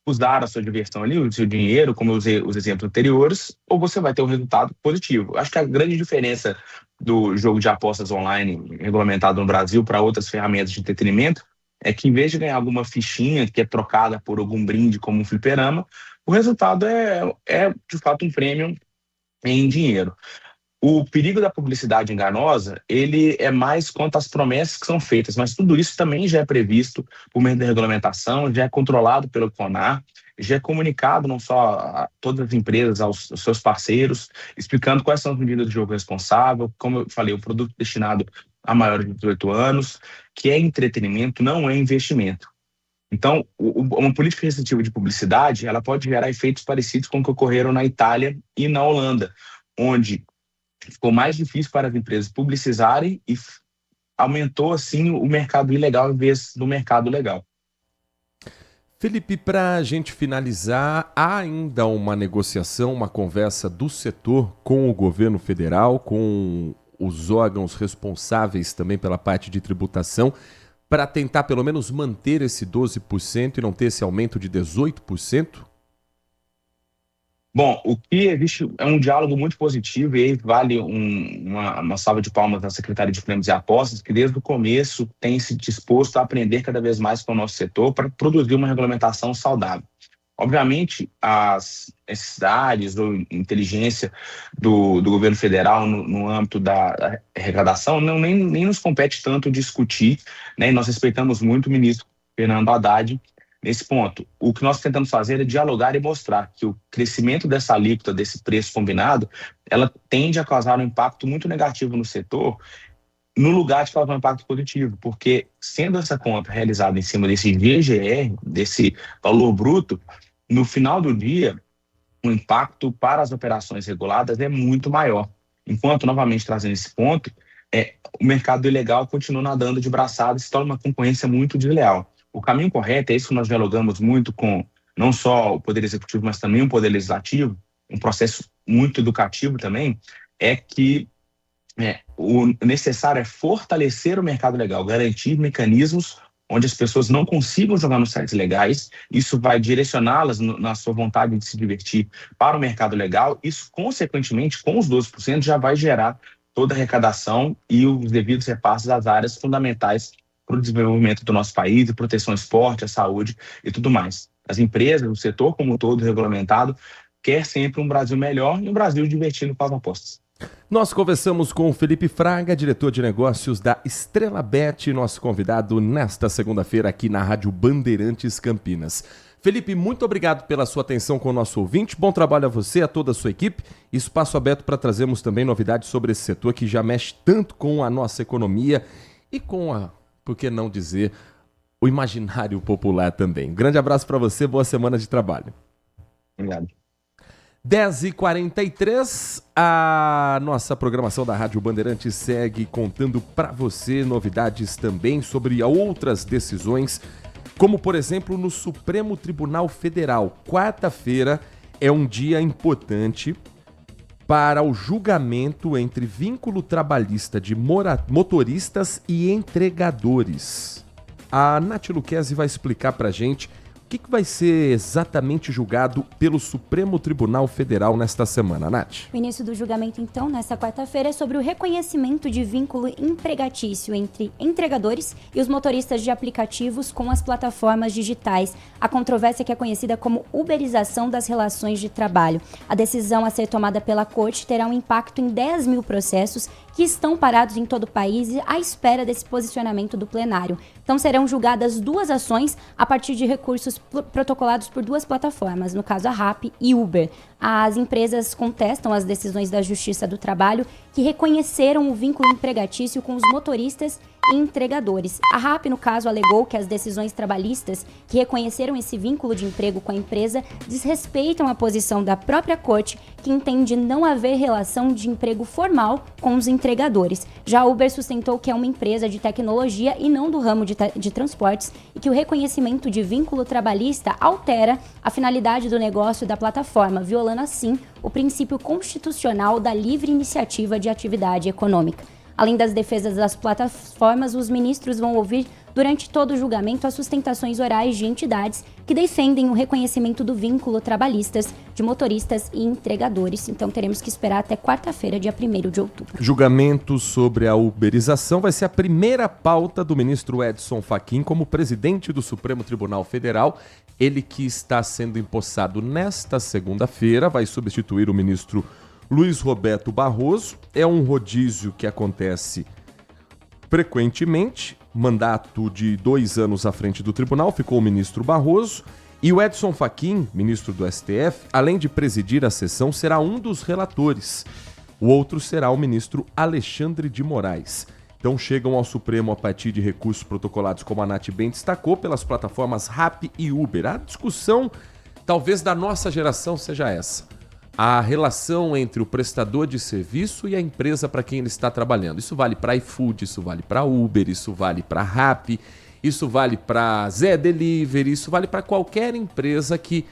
usar a sua diversão ali, o seu dinheiro, como eu usei os exemplos anteriores, ou você vai ter um resultado positivo. Acho que a grande diferença do jogo de apostas online regulamentado no Brasil para outras ferramentas de entretenimento é que, em vez de ganhar alguma fichinha que é trocada por algum brinde como um fliperama, o resultado é de fato um prêmio em dinheiro. O perigo da publicidade enganosa, ele é mais quanto às promessas que são feitas, mas tudo isso também já é previsto por meio da regulamentação, já é controlado pelo CONAR, já é comunicado não só a todas as empresas, aos seus parceiros, explicando quais são as medidas de jogo responsável, como eu falei, o produto destinado a maiores de 18 anos, que é entretenimento, não é investimento. Então, uma política restritiva de publicidade, ela pode gerar efeitos parecidos com o que ocorreram na Itália e na Holanda, onde ficou mais difícil para as empresas publicizarem e aumentou, assim, o mercado ilegal em vez do mercado legal. Felipe, para a gente finalizar, há ainda uma negociação, uma conversa do setor com o governo federal, com os órgãos responsáveis também pela parte de tributação, para tentar pelo menos manter esse 12% e não ter esse aumento de 18%? Bom, o que existe é um diálogo muito positivo e aí vale uma salva de palmas da Secretaria de Prêmios e Apostas, que desde o começo tem se disposto a aprender cada vez mais com o nosso setor para produzir uma regulamentação saudável. Obviamente, as necessidades ou inteligência do governo federal no âmbito da arrecadação nem nos compete tanto discutir, e nós respeitamos muito o ministro Fernando Haddad nesse ponto. O que nós tentamos fazer é dialogar e mostrar que o crescimento dessa alíquota, desse preço combinado, ela tende a causar um impacto muito negativo no setor, no lugar de causar um impacto positivo, porque sendo essa conta realizada em cima desse VGR, desse valor bruto, no final do dia, o impacto para as operações reguladas é muito maior. Enquanto, novamente trazendo esse ponto, o mercado ilegal continua nadando de braçada e se torna uma concorrência muito desleal. O caminho correto, é isso que nós dialogamos muito com não só o Poder Executivo, mas também o Poder Legislativo, um processo muito educativo também, é que o necessário é fortalecer o mercado legal, garantir mecanismos onde as pessoas não consigam jogar nos sites legais, isso vai direcioná-las na sua vontade de se divertir para o mercado legal, isso, consequentemente, com os 12%, já vai gerar toda a arrecadação e os devidos repasses às áreas fundamentais para o desenvolvimento do nosso país, de proteção ao esporte, à saúde e tudo mais. As empresas, o setor como um todo regulamentado, quer sempre um Brasil melhor e um Brasil divertido com as apostas. Nós conversamos com o Felipe Fraga, diretor de negócios da Estrela Bet, nosso convidado nesta segunda-feira aqui na Rádio Bandeirantes Campinas. Felipe, muito obrigado pela sua atenção com o nosso ouvinte. Bom trabalho a você, a toda a sua equipe. Espaço aberto para trazermos também novidades sobre esse setor que já mexe tanto com a nossa economia e com por que não dizer, o imaginário popular também. Um grande abraço para você, boa semana de trabalho. Obrigado. 10h43, a nossa programação da Rádio Bandeirantes segue contando para você novidades também sobre outras decisões, como por exemplo no Supremo Tribunal Federal. Quarta-feira é um dia importante para o julgamento entre vínculo trabalhista de motoristas e entregadores. A Nath Luquezzi vai explicar para a gente o que vai ser exatamente julgado pelo Supremo Tribunal Federal nesta semana, Nath? O início do julgamento, então, nesta quarta-feira, é sobre o reconhecimento de vínculo empregatício entre entregadores e os motoristas de aplicativos com as plataformas digitais. A controvérsia que é conhecida como uberização das relações de trabalho. A decisão a ser tomada pela Corte terá um impacto em 10 mil processos que estão parados em todo o país à espera desse posicionamento do plenário. Então serão julgadas 2 ações a partir de recursos protocolados por 2 plataformas, no caso a Rappi e Uber. As empresas contestam as decisões da Justiça do Trabalho que reconheceram o vínculo empregatício com os motoristas e entregadores. A Rappi, no caso, alegou que as decisões trabalhistas que reconheceram esse vínculo de emprego com a empresa desrespeitam a posição da própria Corte, que entende não haver relação de emprego formal com os entregadores. Já a Uber sustentou que é uma empresa de tecnologia e não do ramo de transportes e que o reconhecimento de vínculo trabalhista altera a finalidade do negócio da plataforma, violando assim o princípio constitucional da livre iniciativa de atividade econômica. Além das defesas das plataformas, os ministros vão ouvir durante todo o julgamento as sustentações orais de entidades que defendem o reconhecimento do vínculo trabalhistas de motoristas e entregadores. Então teremos que esperar até quarta-feira, dia 1º de outubro. Julgamento sobre a uberização vai ser a primeira pauta do ministro Edson Fachin como presidente do Supremo Tribunal Federal. Ele que está sendo empossado nesta segunda-feira, vai substituir o ministro Luiz Roberto Barroso. É um rodízio que acontece frequentemente, mandato de 2 anos à frente do tribunal, ficou o ministro Barroso, e o Edson Fachin, ministro do STF, além de presidir a sessão, será um dos relatores. O outro será o ministro Alexandre de Moraes. Então chegam ao Supremo a partir de recursos protocolados, como a Nath bem destacou, pelas plataformas Rappi e Uber. A discussão, talvez da nossa geração, seja essa. A relação entre o prestador de serviço e a empresa para quem ele está trabalhando. Isso vale para iFood, isso vale para Uber, isso vale para Rappi, isso vale para Zé Delivery, isso vale para qualquer empresa que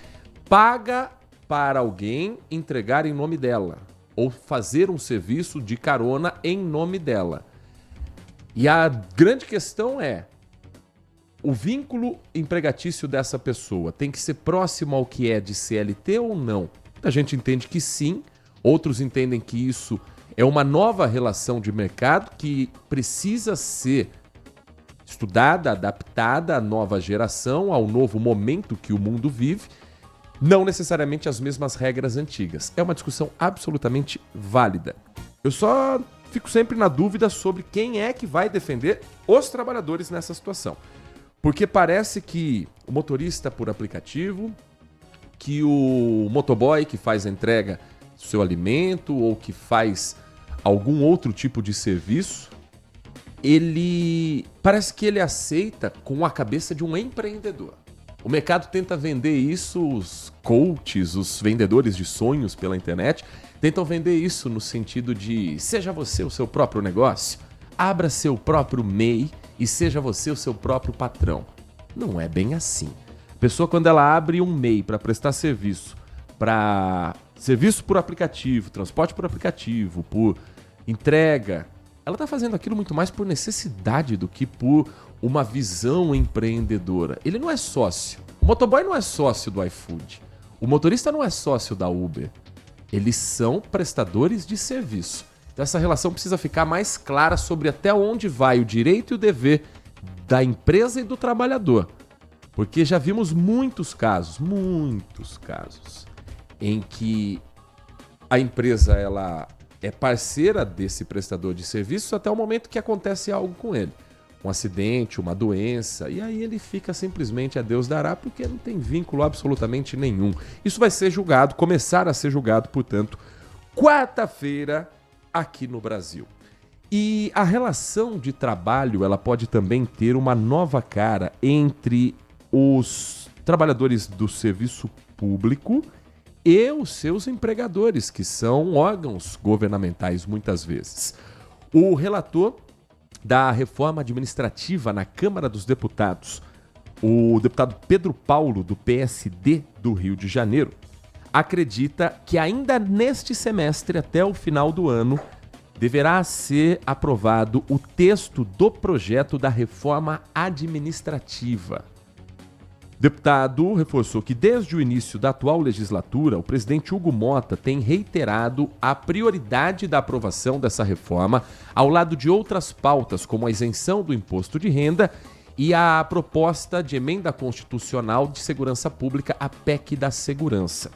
paga para alguém entregar em nome dela ou fazer um serviço de carona em nome dela. E a grande questão é, o vínculo empregatício dessa pessoa tem que ser próximo ao que é de CLT ou não? A gente entende que sim, outros entendem que isso é uma nova relação de mercado que precisa ser estudada, adaptada à nova geração, ao novo momento que o mundo vive, não necessariamente as mesmas regras antigas. É uma discussão absolutamente válida. Eu só fico sempre na dúvida sobre quem é que vai defender os trabalhadores nessa situação. Porque parece que o motorista por aplicativo, que o motoboy que faz a entrega do seu alimento ou que faz algum outro tipo de serviço, parece que ele aceita com a cabeça de um empreendedor. O mercado tenta vender isso, os coaches, os vendedores de sonhos pela internet, tentam vender isso no sentido de seja você o seu próprio negócio. abra seu próprio MEI e seja você o seu próprio patrão. Não é bem assim. A pessoa, quando ela abre um MEI para prestar serviço por aplicativo, transporte por aplicativo, por entrega, ela está fazendo aquilo muito mais por necessidade do que por uma visão empreendedora. Ele não é sócio. O motoboy não é sócio do iFood. O motorista não é sócio da Uber. Eles são prestadores de serviço. Então essa relação precisa ficar mais clara sobre até onde vai o direito e o dever da empresa e do trabalhador. Porque já vimos muitos casos, em que a empresa ela é parceira desse prestador de serviços até o momento que acontece algo com ele. Um acidente, uma doença, e aí ele fica simplesmente a Deus dará, porque não tem vínculo absolutamente nenhum. Isso vai ser julgado, começar a ser julgado, portanto, quarta-feira aqui no Brasil. E a relação de trabalho, ela pode também ter uma nova cara entre os trabalhadores do serviço público e os seus empregadores, que são órgãos governamentais muitas vezes. O relator da reforma administrativa na Câmara dos Deputados, o deputado Pedro Paulo, do PSD do Rio de Janeiro, acredita que ainda neste semestre, até o final do ano, deverá ser aprovado o texto do projeto da reforma administrativa. O deputado reforçou que desde o início da atual legislatura, o presidente Hugo Mota tem reiterado a prioridade da aprovação dessa reforma ao lado de outras pautas, como a isenção do imposto de renda e a proposta de emenda constitucional de segurança pública, a PEC da segurança.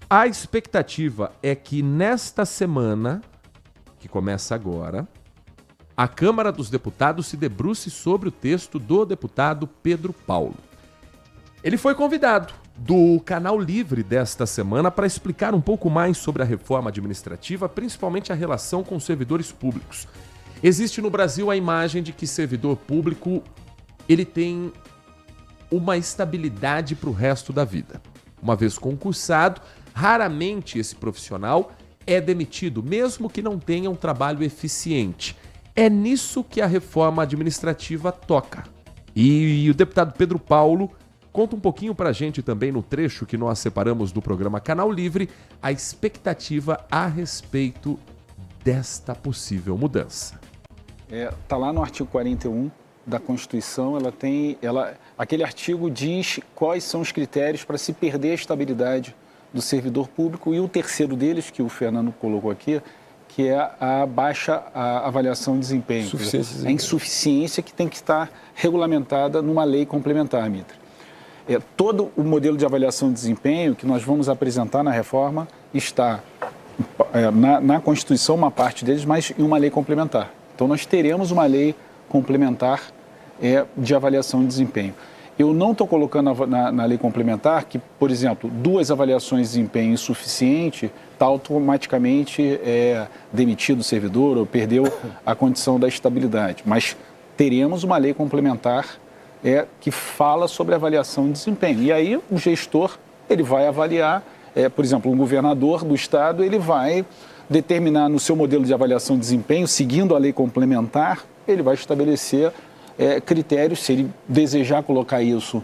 A expectativa é que nesta semana, que começa agora, a Câmara dos Deputados se debruce sobre o texto do deputado Pedro Paulo. Ele foi convidado do Canal Livre desta semana para explicar um pouco mais sobre a reforma administrativa, principalmente a relação com servidores públicos. Existe no Brasil a imagem de que servidor público ele tem uma estabilidade para o resto da vida. Uma vez concursado, raramente esse profissional é demitido, mesmo que não tenha um trabalho eficiente. É nisso que a reforma administrativa toca. E o deputado Pedro Paulo conta um pouquinho pra gente também no trecho que nós separamos do programa Canal Livre, a expectativa a respeito desta possível mudança. Tá lá no artigo 41 da Constituição, aquele artigo diz quais são os critérios para se perder a estabilidade do servidor público, e o terceiro deles, que o Fernando colocou aqui, que é a baixa avaliação de desempenho. A insuficiência que tem que estar regulamentada numa lei complementar, Mitra. Todo o modelo de avaliação de desempenho que nós vamos apresentar na reforma está na Constituição, uma parte deles, mas em uma lei complementar. Então, nós teremos uma lei complementar de avaliação de desempenho. Eu não estou colocando na lei complementar que, por exemplo, 2 avaliações de desempenho insuficiente está automaticamente demitido o servidor ou perdeu a condição da estabilidade. Mas teremos uma lei complementar que fala sobre avaliação de desempenho. E aí o gestor ele vai avaliar, por exemplo, um governador do estado, ele vai determinar no seu modelo de avaliação de desempenho, seguindo a lei complementar, ele vai estabelecer critérios, se ele desejar colocar isso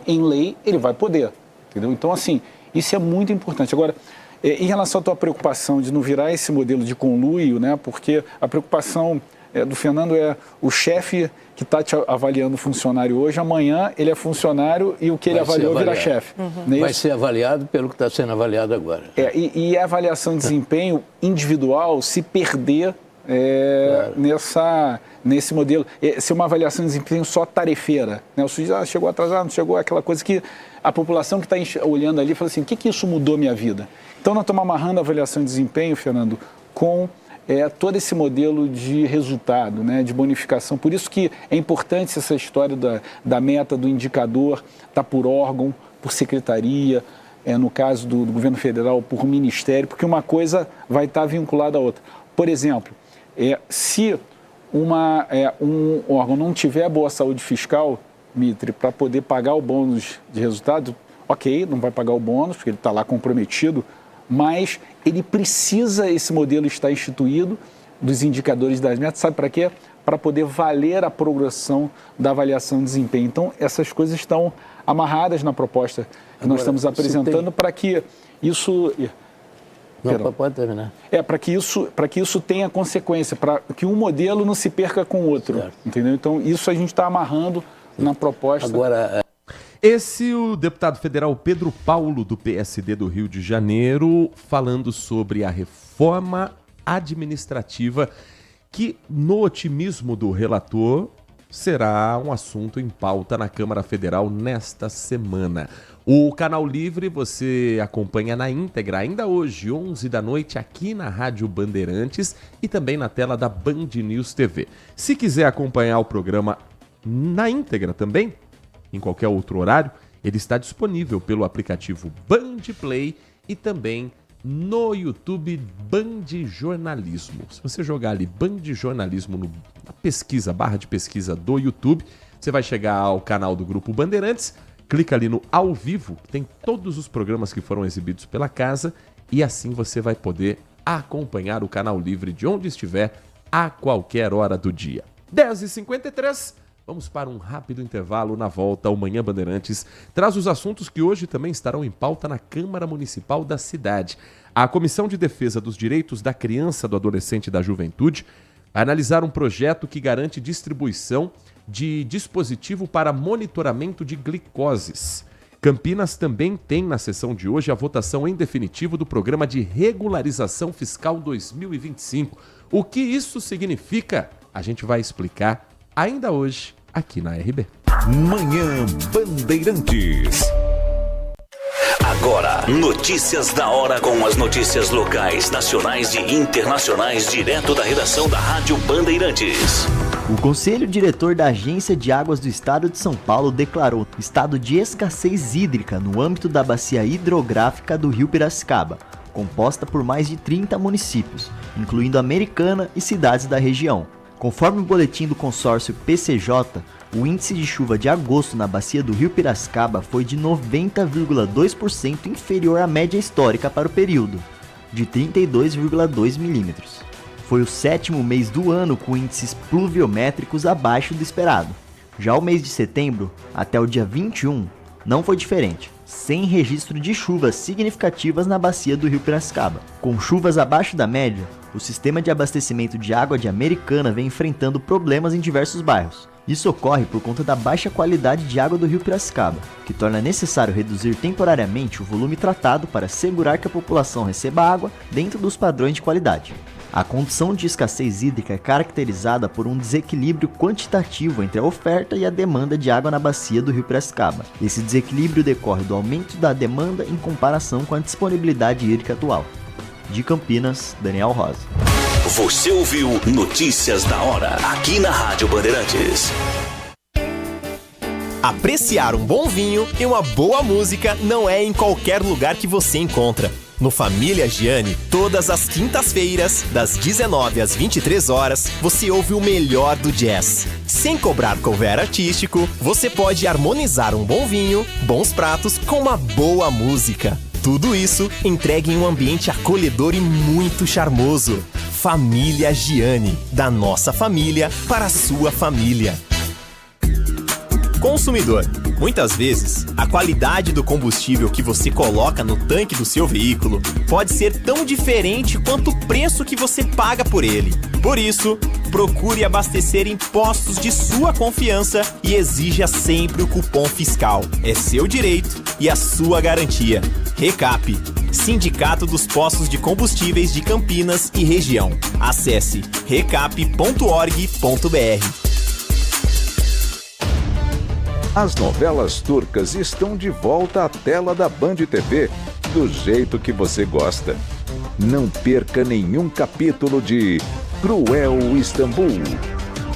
em lei, ele vai poder, entendeu? Então, assim, isso é muito importante. Agora, em relação à tua preocupação de não virar esse modelo de conluio, né, porque a preocupação do Fernando é o chefe que está te avaliando funcionário hoje, amanhã ele é funcionário e o que ele avaliou vira chefe. Vai ser avaliado pelo que está sendo avaliado agora. E a avaliação de desempenho individual se perder nesse modelo, ser uma avaliação de desempenho só tarefeira, né? O sujeito chegou atrasado, não chegou, aquela coisa que a população que está olhando ali fala assim, o que isso mudou minha vida? Então nós estamos amarrando a avaliação de desempenho, Fernando, com todo esse modelo de resultado, né, de bonificação. Por isso que é importante essa história da meta, do indicador, tá por órgão, por secretaria, no caso do governo federal, por ministério, porque uma coisa vai estar vinculada à outra. Por exemplo, se um órgão não tiver boa saúde fiscal, Mitre, para poder pagar o bônus de resultado, ok, não vai pagar o bônus, porque ele está lá comprometido, mas ele precisa, esse modelo estar instituído, dos indicadores das metas, sabe para quê? Para poder valer a progressão da avaliação de desempenho. Então, essas coisas estão amarradas na proposta que nós estamos apresentando para que isso... Não, pode terminar. Para que isso tenha consequência, para que um modelo não se perca com o outro, certo. Entendeu? Então, isso a gente está amarrando na proposta. Agora... Esse o deputado federal Pedro Paulo, do PSD do Rio de Janeiro, falando sobre a reforma administrativa que, no otimismo do relator, será um assunto em pauta na Câmara Federal nesta semana. O Canal Livre você acompanha na íntegra, ainda hoje, 11 da noite, aqui na Rádio Bandeirantes e também na tela da Band News TV. Se quiser acompanhar o programa na íntegra também, em qualquer outro horário, ele está disponível pelo aplicativo Band Play e também no YouTube Band Jornalismo. Se você jogar ali Band Jornalismo na pesquisa, barra de pesquisa do YouTube, você vai chegar ao canal do Grupo Bandeirantes, clica ali no Ao Vivo, tem todos os programas que foram exibidos pela casa e assim você vai poder acompanhar o Canal Livre de onde estiver a qualquer hora do dia. 10h53, vamos para um rápido intervalo. Na volta, o Manhã Bandeirantes traz os assuntos que hoje também estarão em pauta na Câmara Municipal da cidade. A Comissão de Defesa dos Direitos da Criança, do Adolescente e da Juventude vai analisar um projeto que garante distribuição de dispositivo para monitoramento de glicoses. Campinas também tem na sessão de hoje a votação em definitivo do Programa de Regularização Fiscal 2025. O que isso significa? A gente vai explicar ainda hoje aqui na RB. Manhã Bandeirantes. Agora, notícias da hora com as notícias locais, nacionais e internacionais, direto da redação da Rádio Bandeirantes. O Conselho Diretor da Agência de Águas do Estado de São Paulo declarou estado de escassez hídrica no âmbito da bacia hidrográfica do Rio Piracicaba, composta por mais de 30 municípios, incluindo Americana e cidades da região. Conforme o boletim do consórcio PCJ, o índice de chuva de agosto na bacia do Rio Piracicaba foi de 90,2% inferior à média histórica para o período, de 32,2 milímetros. Foi o 7º mês do ano com índices pluviométricos abaixo do esperado. Já o mês de setembro, até o dia 21, não foi diferente, sem registro de chuvas significativas na bacia do Rio Piracicaba. Com chuvas abaixo da média, o sistema de abastecimento de água de Americana vem enfrentando problemas em diversos bairros. Isso ocorre por conta da baixa qualidade de água do Rio Piracicaba, que torna necessário reduzir temporariamente o volume tratado para assegurar que a população receba água dentro dos padrões de qualidade. A condição de escassez hídrica é caracterizada por um desequilíbrio quantitativo entre a oferta e a demanda de água na bacia do Rio Piracicaba. Esse desequilíbrio decorre do aumento da demanda em comparação com a disponibilidade hídrica atual. De Campinas, Daniel Rosa. Você ouviu Notícias da Hora, aqui na Rádio Bandeirantes. Apreciar um bom vinho e uma boa música não é em qualquer lugar que você encontra. No Família Gianni, todas as quintas-feiras, das 19 às 23 horas, você ouve o melhor do jazz. Sem cobrar cover artístico, você pode harmonizar um bom vinho, bons pratos com uma boa música. Tudo isso entregue em um ambiente acolhedor e muito charmoso. Família Gianni, da nossa família para a sua família. Consumidor. Muitas vezes, a qualidade do combustível que você coloca no tanque do seu veículo pode ser tão diferente quanto o preço que você paga por ele. Por isso, procure abastecer em postos de sua confiança e exija sempre o cupom fiscal. É seu direito e a sua garantia. Recap, Sindicato dos Postos de Combustíveis de Campinas e Região. Acesse recap.org.br. As novelas turcas estão de volta à tela da Band TV, do jeito que você gosta. Não perca nenhum capítulo de Cruel Istambul.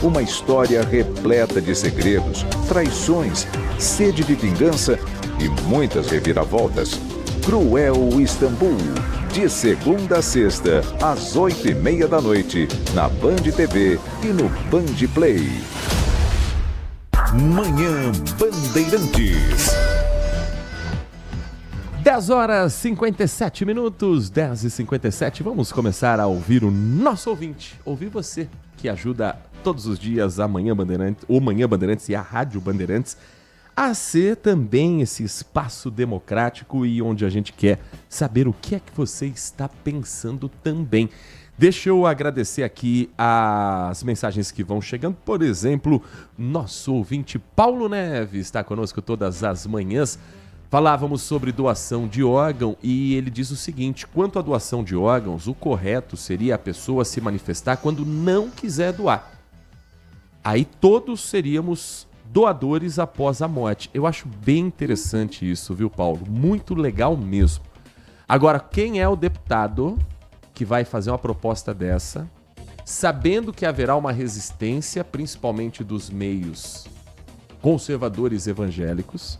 Uma história repleta de segredos, traições, sede de vingança e muitas reviravoltas. Cruel Istambul, de segunda a sexta, às 20h30 da noite, na Band TV e no Band Play. Manhã Bandeirantes. 10 horas 57 minutos, 10h57. Vamos começar a ouvir o nosso ouvinte. Ouvir você, que ajuda todos os dias a Manhã Bandeirantes, o Manhã Bandeirantes e a Rádio Bandeirantes a ser também esse espaço democrático e onde a gente quer saber o que é que você está pensando também. Deixa eu agradecer aqui as mensagens que vão chegando. Por exemplo, nosso ouvinte Paulo Neves está conosco todas as manhãs. Falávamos sobre doação de órgão e ele diz o seguinte: quanto à doação de órgãos, o correto seria a pessoa se manifestar quando não quiser doar. Aí todos seríamos doadores após a morte. Eu acho bem interessante isso, viu, Paulo? Muito legal mesmo. Agora, quem é o deputado que vai fazer uma proposta dessa, sabendo que haverá uma resistência, principalmente dos meios conservadores evangélicos,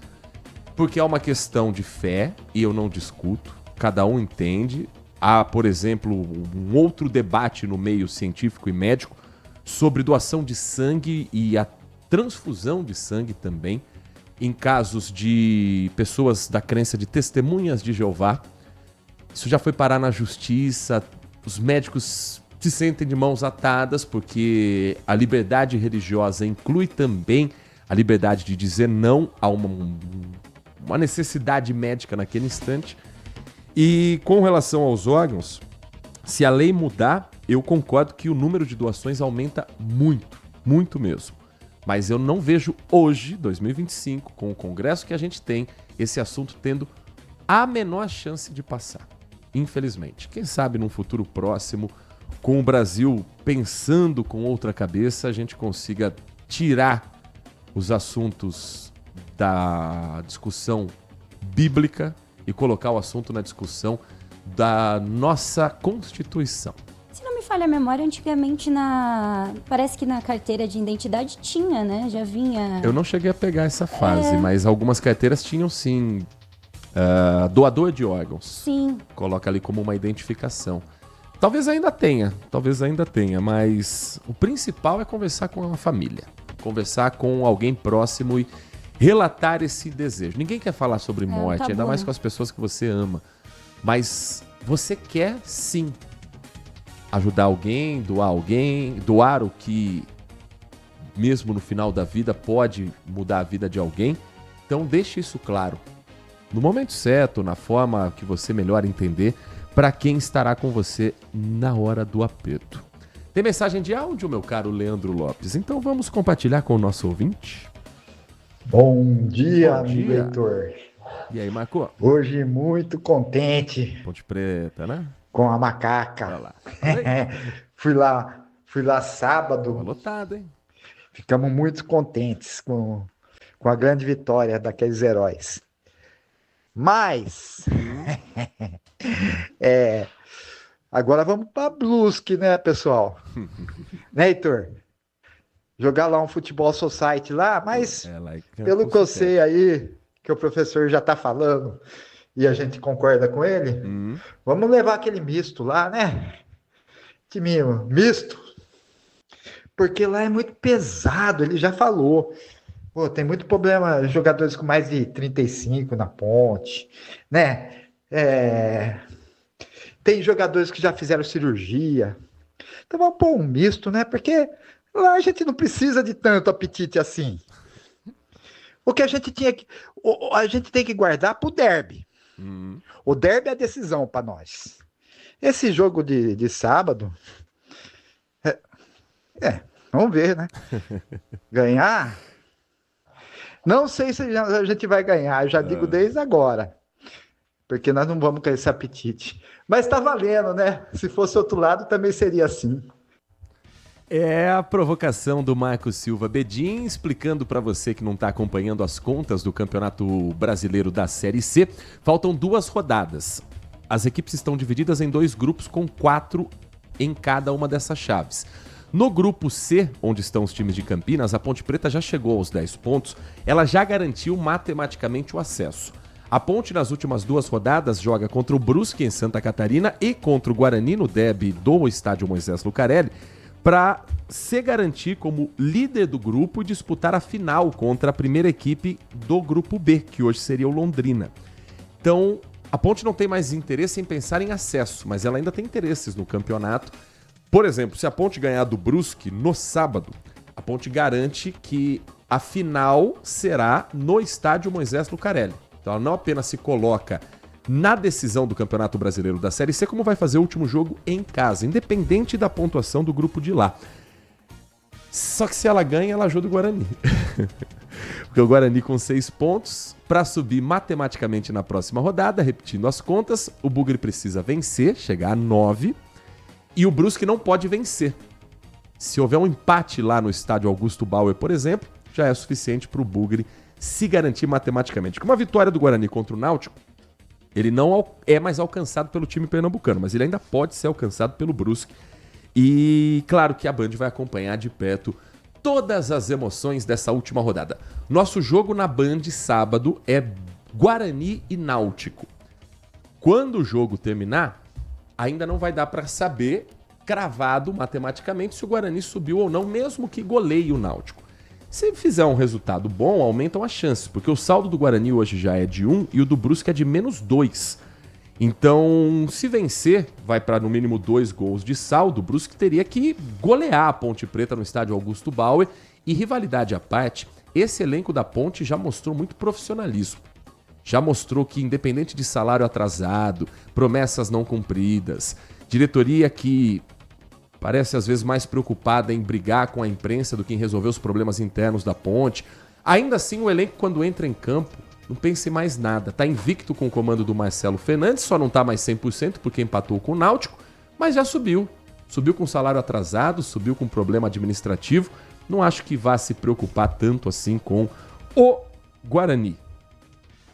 porque é uma questão de fé, e eu não discuto, cada um entende. Há, por exemplo, um outro debate no meio científico e médico sobre doação de sangue e a transfusão de sangue também, em casos de pessoas da crença de testemunhas de Jeová. Isso já foi parar na justiça, os médicos se sentem de mãos atadas, porque a liberdade religiosa inclui também a liberdade de dizer não a uma necessidade médica naquele instante. E com relação aos órgãos, se a lei mudar, eu concordo que o número de doações aumenta muito, muito mesmo. Mas eu não vejo hoje, 2025, com o Congresso que a gente tem, esse assunto tendo a menor chance de passar. Infelizmente. Quem sabe num futuro próximo, com o Brasil pensando com outra cabeça, a gente consiga tirar os assuntos da discussão bíblica e colocar o assunto na discussão da nossa Constituição. Se não me falha a memória, antigamente parece que na carteira de identidade tinha, né? Já vinha... Eu não cheguei a pegar essa fase, mas algumas carteiras tinham sim doador de órgãos. Sim. Coloca ali como uma identificação. Talvez ainda tenha, mas o principal é conversar com a família. Conversar com alguém próximo e relatar esse desejo. Ninguém quer falar sobre morte, ainda mais com as pessoas que você ama. Mas você quer sim ajudar alguém, doar o que mesmo no final da vida pode mudar a vida de alguém. Então deixe isso claro. No momento certo, na forma que você melhor entender, para quem estará com você na hora do aperto. Tem mensagem de áudio, meu caro Leandro Lopes. Então vamos compartilhar com o nosso ouvinte. Bom dia, amigo Heitor. E aí, Marco? Hoje muito contente. Ponte Preta, né? Com a macaca. Olha lá. Fui lá sábado. Tá lotado, hein? Ficamos muito contentes com a grande vitória daqueles heróis. Mas, agora vamos para Brusque, né, pessoal? Né, Heitor? Jogar lá um futebol society lá, mas pelo que eu sei aí, que o professor já tá falando, e a gente concorda com ele, vamos levar aquele misto lá, né? Timinho, misto. Porque lá é muito pesado, ele já falou. Pô, tem muito problema, jogadores com mais de 35 na ponte, né? Tem jogadores que já fizeram cirurgia. Então vamos pôr um misto, né? Porque lá a gente não precisa de tanto apetite assim. O que a gente tem que guardar pro derby. O derby é a decisão para nós. Esse jogo de sábado, vamos ver, né? Ganhar... Não sei se a gente vai ganhar, eu já digo desde agora. Porque nós não vamos com esse apetite. Mas tá valendo, né? Se fosse outro lado, também seria assim. É a provocação do Marcos Silva Bedin, explicando para você que não está acompanhando as contas do Campeonato Brasileiro da Série C. Faltam 2 rodadas. As equipes estão divididas em 2 grupos com 4 em cada uma dessas chaves. No grupo C, onde estão os times de Campinas, a Ponte Preta já chegou aos 10 pontos. Ela já garantiu matematicamente o acesso. A Ponte, nas últimas 2 rodadas, joga contra o Brusque, em Santa Catarina, e contra o Guarani, no derby do estádio Moisés Lucarelli, para se garantir como líder do grupo e disputar a final contra a primeira equipe do grupo B, que hoje seria o Londrina. Então, A Ponte não tem mais interesse em pensar em acesso, mas ela ainda tem interesses no campeonato. Por exemplo, se a Ponte ganhar do Brusque no sábado, a Ponte garante que a final será no estádio Moisés Lucarelli. Então ela não apenas se coloca na decisão do Campeonato Brasileiro da Série C, como vai fazer o último jogo em casa, independente da pontuação do grupo de lá. Só que se ela ganha, ela ajuda o Guarani. Porque o Guarani com 6 pontos, para subir matematicamente na próxima rodada, repetindo as contas, o Bugre precisa vencer, chegar a 9, e o Brusque não pode vencer. Se houver um empate lá no estádio Augusto Bauer, por exemplo, já é suficiente para o Bugre se garantir matematicamente. Com uma vitória do Guarani contra o Náutico, ele não é mais alcançado pelo time pernambucano, mas ele ainda pode ser alcançado pelo Brusque. E claro que a Band vai acompanhar de perto todas as emoções dessa última rodada. Nosso jogo na Band sábado é Guarani e Náutico. Quando o jogo terminar, ainda não vai dar para saber cravado matematicamente se o Guarani subiu ou não, mesmo que goleie o Náutico. Se fizer um resultado bom, aumentam as chances, porque o saldo do Guarani hoje já é de 1 e o do Brusque é de -2. Então, se vencer, vai para no mínimo 2 gols de saldo. O Brusque teria que golear a Ponte Preta no estádio Augusto Bauer. E rivalidade à parte, esse elenco da Ponte já mostrou muito profissionalismo. Já mostrou que, independente de salário atrasado, promessas não cumpridas, diretoria que parece às vezes mais preocupada em brigar com a imprensa do que em resolver os problemas internos da Ponte. Ainda assim, o elenco, quando entra em campo, não pensa em mais nada. Tá invicto com o comando do Marcelo Fernandes, só não tá mais 100% porque empatou com o Náutico, mas já subiu. Subiu com salário atrasado, subiu com problema administrativo. Não acho que vá se preocupar tanto assim com o Guarani.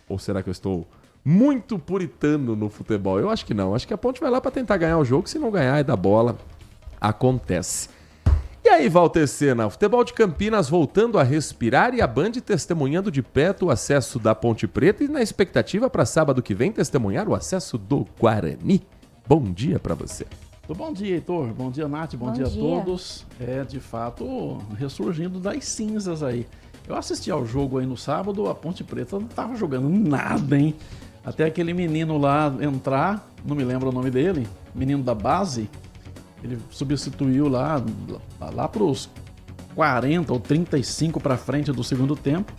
Ou será que eu estou muito puritano no futebol? Eu acho que não. Acho que a Ponte vai lá para tentar ganhar o jogo. Se não ganhar, é da bola. Acontece. E aí, Walter Sena, o futebol de Campinas voltando a respirar e a Band testemunhando de perto o acesso da Ponte Preta e na expectativa para sábado que vem testemunhar o acesso do Guarani. Bom dia para você. Bom dia, Heitor. Bom dia, Nath. Bom dia a todos. É, de fato, ressurgindo das cinzas aí. Eu assisti ao jogo aí no sábado, a Ponte Preta não tava jogando nada, hein? Até aquele menino lá entrar, não me lembro o nome dele, menino da base, ele substituiu lá para os 40 ou 35 para frente do segundo tempo.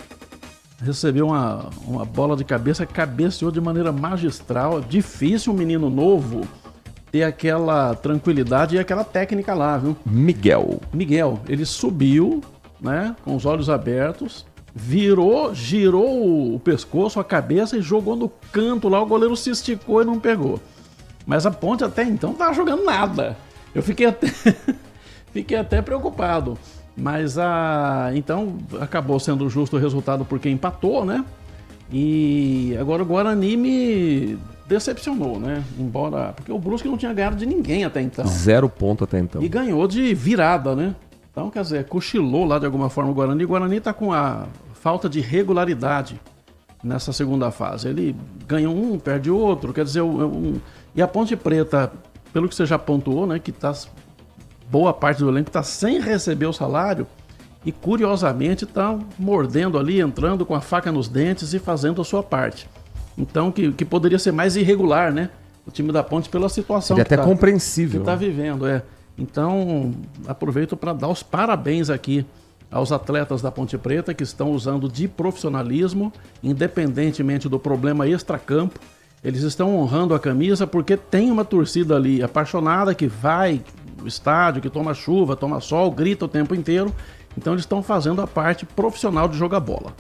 Recebeu uma bola de cabeça, cabeceou de maneira magistral. Difícil um menino novo ter aquela tranquilidade e aquela técnica lá, viu? Miguel, ele subiu, né, com os olhos abertos, girou o pescoço, a cabeça e jogou no canto lá. O goleiro se esticou e não pegou. Mas a Ponte até então não estava jogando nada. Eu fiquei até preocupado, mas então acabou sendo justo o resultado porque empatou, né? E agora o Guarani me decepcionou, né? Porque o Brusque não tinha ganhado de ninguém até então. 0 ponto até então. E ganhou de virada, né? Então, quer dizer, cochilou lá de alguma forma o Guarani. O Guarani está com a falta de regularidade nessa segunda fase. Ele ganha um, perde outro, quer dizer, e a Ponte Preta, pelo que você já pontuou, né, que tá, boa parte do elenco está sem receber o salário e, curiosamente, está mordendo ali, entrando com a faca nos dentes e fazendo a sua parte. Então, que poderia ser mais irregular, né? O time da Ponte pela situação que até compreensível, que está vivendo, Então, aproveito para dar os parabéns aqui aos atletas da Ponte Preta que estão usando de profissionalismo, independentemente do problema extracampo. Eles estão honrando a camisa porque tem uma torcida ali apaixonada que vai no estádio, que toma chuva, toma sol, grita o tempo inteiro. Então eles estão fazendo a parte profissional de jogar bola.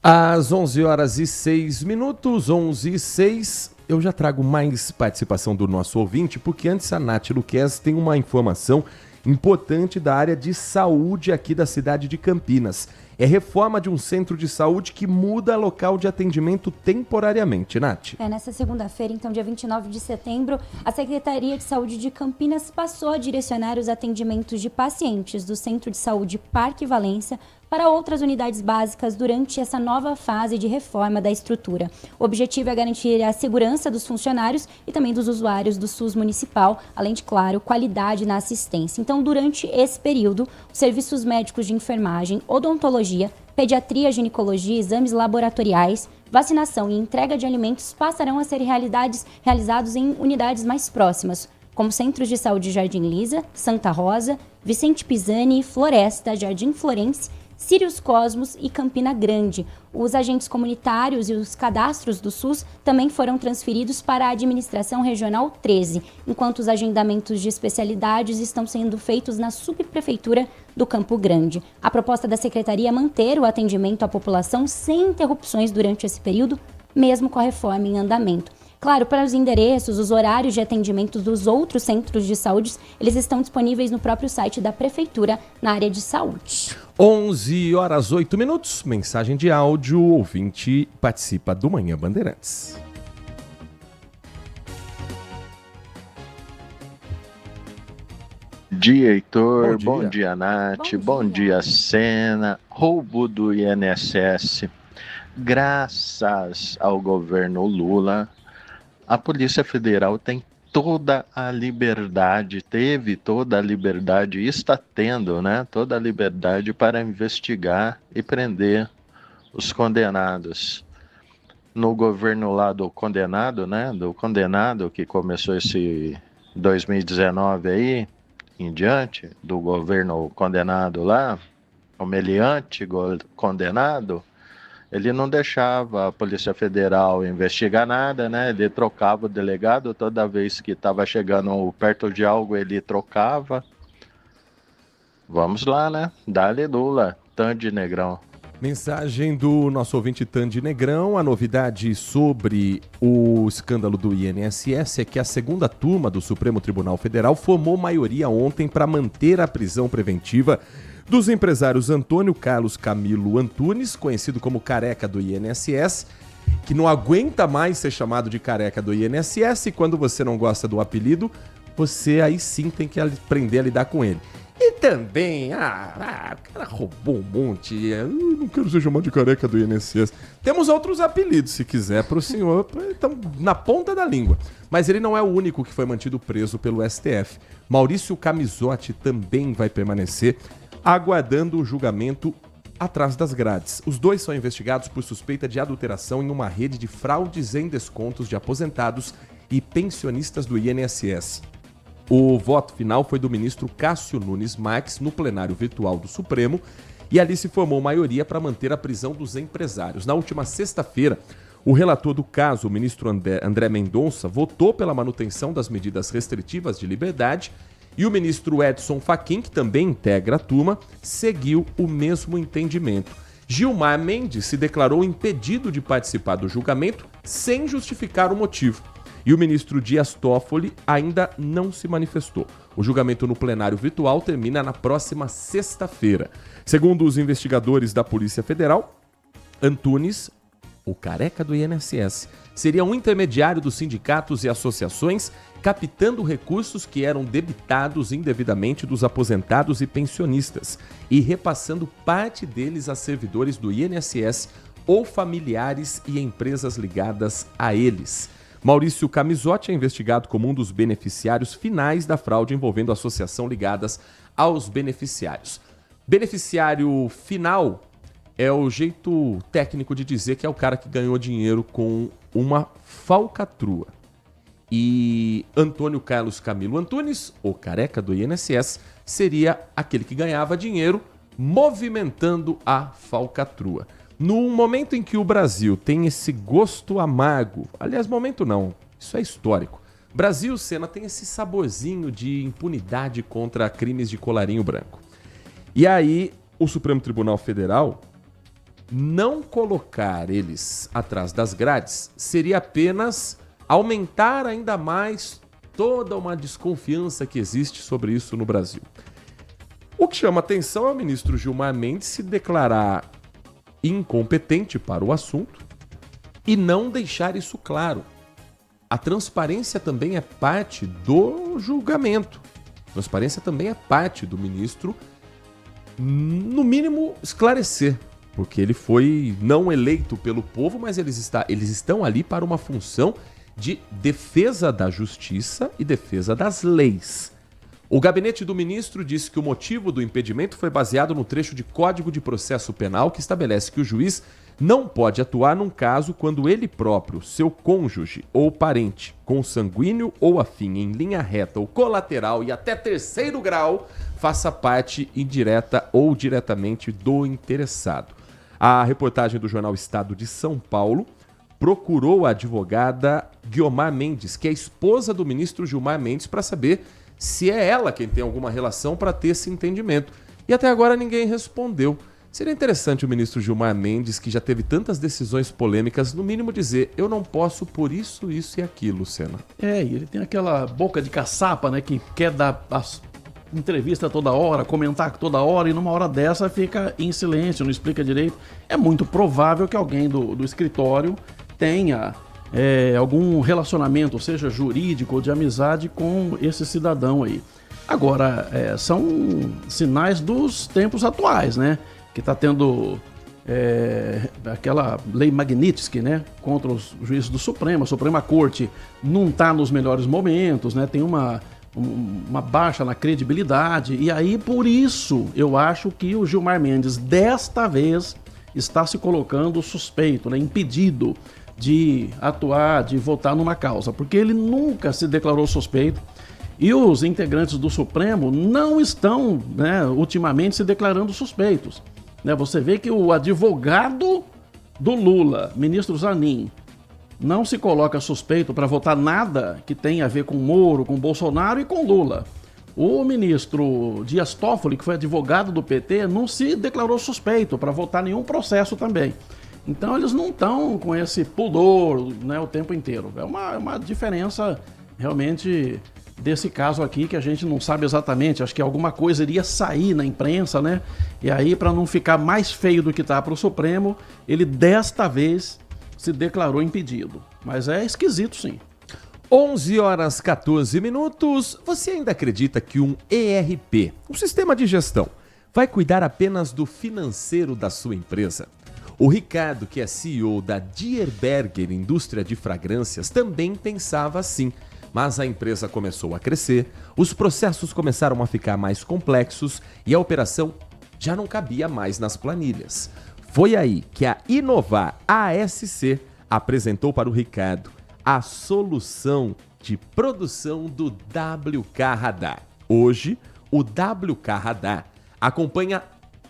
Às 11h06, 11h06, eu já trago mais participação do nosso ouvinte, porque antes a Nath Luquez tem uma informação importante da área de saúde aqui da cidade de Campinas. É reforma de um centro de saúde que muda local de atendimento temporariamente, Nath. Nessa segunda-feira, então, dia 29 de setembro, a Secretaria de Saúde de Campinas passou a direcionar os atendimentos de pacientes do Centro de Saúde Parque Valência para outras unidades básicas durante essa nova fase de reforma da estrutura. O objetivo é garantir a segurança dos funcionários e também dos usuários do SUS municipal, além de, claro, qualidade na assistência. Então, durante esse período, os serviços médicos de enfermagem, odontologia, Pediatria, ginecologia, exames laboratoriais, vacinação e entrega de alimentos passarão a ser realizados em unidades mais próximas, como Centros de Saúde Jardim Lisa, Santa Rosa, Vicente Pisani, Floresta, Jardim Florense, Sírios Cosmos e Campina Grande. Os agentes comunitários e os cadastros do SUS também foram transferidos para a Administração Regional 13, enquanto os agendamentos de especialidades estão sendo feitos na subprefeitura do Campo Grande. A proposta da Secretaria é manter o atendimento à população sem interrupções durante esse período, mesmo com a reforma em andamento. Claro, para os endereços, os horários de atendimento dos outros centros de saúde, eles estão disponíveis no próprio site da Prefeitura na área de saúde. 11h08, mensagem de áudio, ouvinte participa do Manhã Bandeirantes. Dia, Heitor. Bom dia, Nath. Bom dia, Sena. Roubo do INSS. Graças ao governo Lula, a Polícia Federal tem toda a liberdade, teve toda a liberdade e está tendo, né, toda a liberdade para investigar e prender os condenados. No governo lá do condenado, né, do condenado que começou esse 2019 aí, em diante, do governo condenado lá, o meliante condenado, ele não deixava a Polícia Federal investigar nada, né? Ele trocava o delegado toda vez que estava chegando perto de algo, ele trocava. Vamos lá, né? Dá-lhe Lula, Tandy Negrão. Mensagem do nosso ouvinte Tandy Negrão. A novidade sobre o escândalo do INSS é que a segunda turma do Supremo Tribunal Federal formou maioria ontem para manter a prisão preventiva dos empresários Antônio Carlos Camilo Antunes, conhecido como Careca do INSS, que não aguenta mais ser chamado de Careca do INSS, e quando você não gosta do apelido, você aí sim tem que aprender a lidar com ele. E também, o cara roubou um monte, eu não quero ser chamado de Careca do INSS. Temos outros apelidos, se quiser, para o senhor, estão na ponta da língua. Mas ele não é o único que foi mantido preso pelo STF. Maurício Camizotti também vai permanecer aguardando o julgamento atrás das grades. Os dois são investigados por suspeita de adulteração em uma rede de fraudes em descontos de aposentados e pensionistas do INSS. O voto final foi do ministro Cássio Nunes Marques no plenário virtual do Supremo e ali se formou maioria para manter a prisão dos empresários. Na última sexta-feira, o relator do caso, o ministro André Mendonça, votou pela manutenção das medidas restritivas de liberdade. E o ministro Edson Fachin, que também integra a turma, seguiu o mesmo entendimento. Gilmar Mendes se declarou impedido de participar do julgamento sem justificar o motivo. E o ministro Dias Toffoli ainda não se manifestou. O julgamento no plenário virtual termina na próxima sexta-feira. Segundo os investigadores da Polícia Federal, Antunes, o Careca do INSS, seria um intermediário dos sindicatos e associações, captando recursos que eram debitados indevidamente dos aposentados e pensionistas e repassando parte deles a servidores do INSS ou familiares e empresas ligadas a eles. Maurício Camizotti é investigado como um dos beneficiários finais da fraude envolvendo associação ligadas aos beneficiários. Beneficiário final é o jeito técnico de dizer que é o cara que ganhou dinheiro com uma falcatrua. E Antônio Carlos Camilo Antunes, o Careca do INSS, seria aquele que ganhava dinheiro movimentando a falcatrua. No momento em que o Brasil tem esse gosto amargo, aliás, momento não, isso é histórico. Brasil, Sena, tem esse saborzinho de impunidade contra crimes de colarinho branco. E aí, o Supremo Tribunal Federal não colocar eles atrás das grades seria apenas aumentar ainda mais toda uma desconfiança que existe sobre isso no Brasil. O que chama atenção é o ministro Gilmar Mendes se declarar incompetente para o assunto e não deixar isso claro. A transparência também é parte do julgamento. A transparência também é parte do ministro, no mínimo, esclarecer. Porque ele foi não eleito pelo povo, mas eles estão ali para uma função de defesa da justiça e defesa das leis. O gabinete do ministro disse que o motivo do impedimento foi baseado no trecho de Código de Processo Penal que estabelece que o juiz não pode atuar num caso quando ele próprio, seu cônjuge ou parente, consanguíneo ou afim, em linha reta ou colateral e até terceiro grau, faça parte indireta ou diretamente do interessado. A reportagem do jornal Estado de São Paulo procurou a advogada Guiomar Mendes, que é esposa do ministro Gilmar Mendes, para saber se é ela quem tem alguma relação para ter esse entendimento. E até agora ninguém respondeu. Seria interessante o ministro Gilmar Mendes, que já teve tantas decisões polêmicas, no mínimo dizer, eu não posso por isso, isso e aquilo, Lucena. E ele tem aquela boca de caçapa, né, que quer dar entrevista toda hora, comentar toda hora, e numa hora dessa fica em silêncio, não explica direito. É muito provável que alguém do escritório tenha algum relacionamento, seja jurídico ou de amizade, com esse cidadão aí. Agora, são sinais dos tempos atuais, né? Que está tendo aquela lei Magnitsky, né? Contra os juízes do Supremo. A Suprema Corte não está nos melhores momentos, né? Tem uma baixa na credibilidade. E aí, por isso, eu acho que o Gilmar Mendes, desta vez, está se colocando suspeito, né? Impedido de atuar, de votar numa causa, porque ele nunca se declarou suspeito e os integrantes do Supremo não estão, né, ultimamente se declarando suspeitos. Né, você vê que o advogado do Lula, ministro Zanin, não se coloca suspeito para votar nada que tenha a ver com Moro, com Bolsonaro e com Lula. O ministro Dias Toffoli, que foi advogado do PT, não se declarou suspeito para votar nenhum processo também. Então eles não estão com esse pudor, né, o tempo inteiro. É uma diferença realmente desse caso aqui que a gente não sabe exatamente. Acho que alguma coisa iria sair na imprensa, né? E aí, para não ficar mais feio do que está para o Supremo, ele desta vez se declarou impedido. Mas é esquisito, sim. 11h14. Você ainda acredita que um ERP, um sistema de gestão, vai cuidar apenas do financeiro da sua empresa? O Ricardo, que é CEO da Dierberger Indústria de Fragrâncias, também pensava assim. Mas a empresa começou a crescer, os processos começaram a ficar mais complexos e a operação já não cabia mais nas planilhas. Foi aí que a Inovar ASC apresentou para o Ricardo a solução de produção do WK Radar. Hoje, o WK Radar acompanha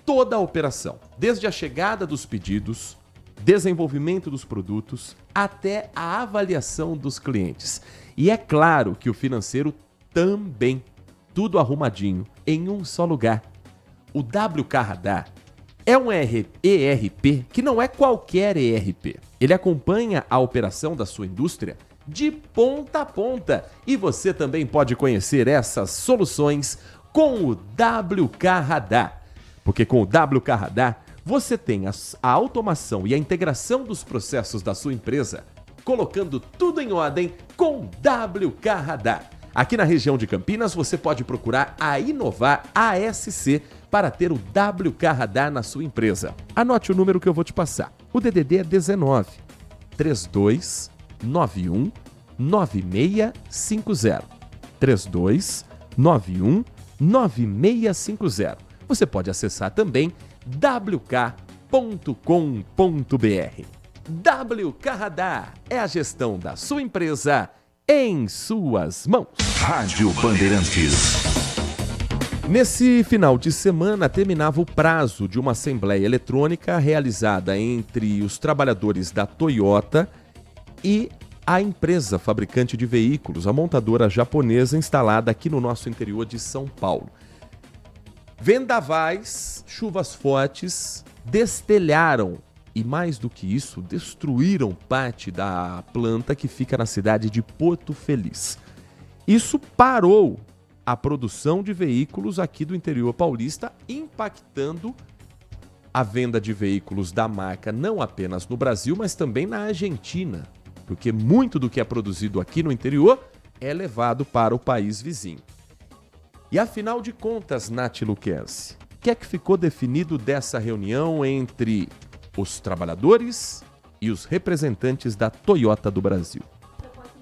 toda a operação, desde a chegada dos pedidos, desenvolvimento dos produtos, até a avaliação dos clientes. E é claro que o financeiro também, tudo arrumadinho, em um só lugar. O WK Radar é um ERP que não é qualquer ERP. Ele acompanha a operação da sua indústria de ponta a ponta. E você também pode conhecer essas soluções com o WK Radar. Porque com o WK Radar, você tem a automação e a integração dos processos da sua empresa, colocando tudo em ordem com WK Radar. Aqui na região de Campinas, você pode procurar a Inovar ASC para ter o WK Radar na sua empresa. Anote o número que eu vou te passar. O DDD é 19 3291 9650. 3291 9650. Você pode acessar também wk.com.br. WK Radar é a gestão da sua empresa em suas mãos. Rádio Bandeirantes. Nesse final de semana, terminava o prazo de uma assembleia eletrônica realizada entre os trabalhadores da Toyota e a empresa fabricante de veículos, a montadora japonesa instalada aqui no nosso interior de São Paulo. Vendavais, chuvas fortes, destelharam e, mais do que isso, destruíram parte da planta que fica na cidade de Porto Feliz. Isso parou a produção de veículos aqui do interior paulista, impactando a venda de veículos da marca não apenas no Brasil, mas também na Argentina, porque muito do que é produzido aqui no interior é levado para o país vizinho. E afinal de contas, Nath Luquezzi, o que é que ficou definido dessa reunião entre os trabalhadores e os representantes da Toyota do Brasil?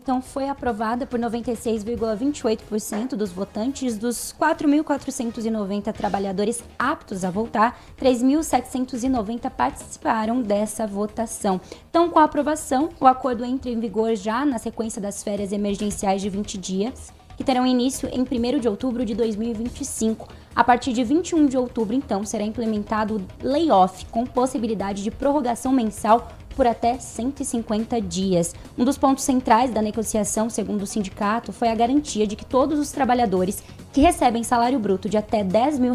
então foi aprovada por 96,28% dos votantes. Dos 4.490 trabalhadores aptos a voltar, 3.790 participaram dessa votação. Então, com a aprovação, o acordo entra em vigor já na sequência das férias emergenciais de 20 dias, que terão início em 1º de outubro de 2025. A partir de 21 de outubro, então, será implementado o layoff, com possibilidade de prorrogação mensal por até 150 dias. Um dos pontos centrais da negociação, segundo o sindicato, foi a garantia de que todos os trabalhadores que recebem salário bruto de até R$10 mil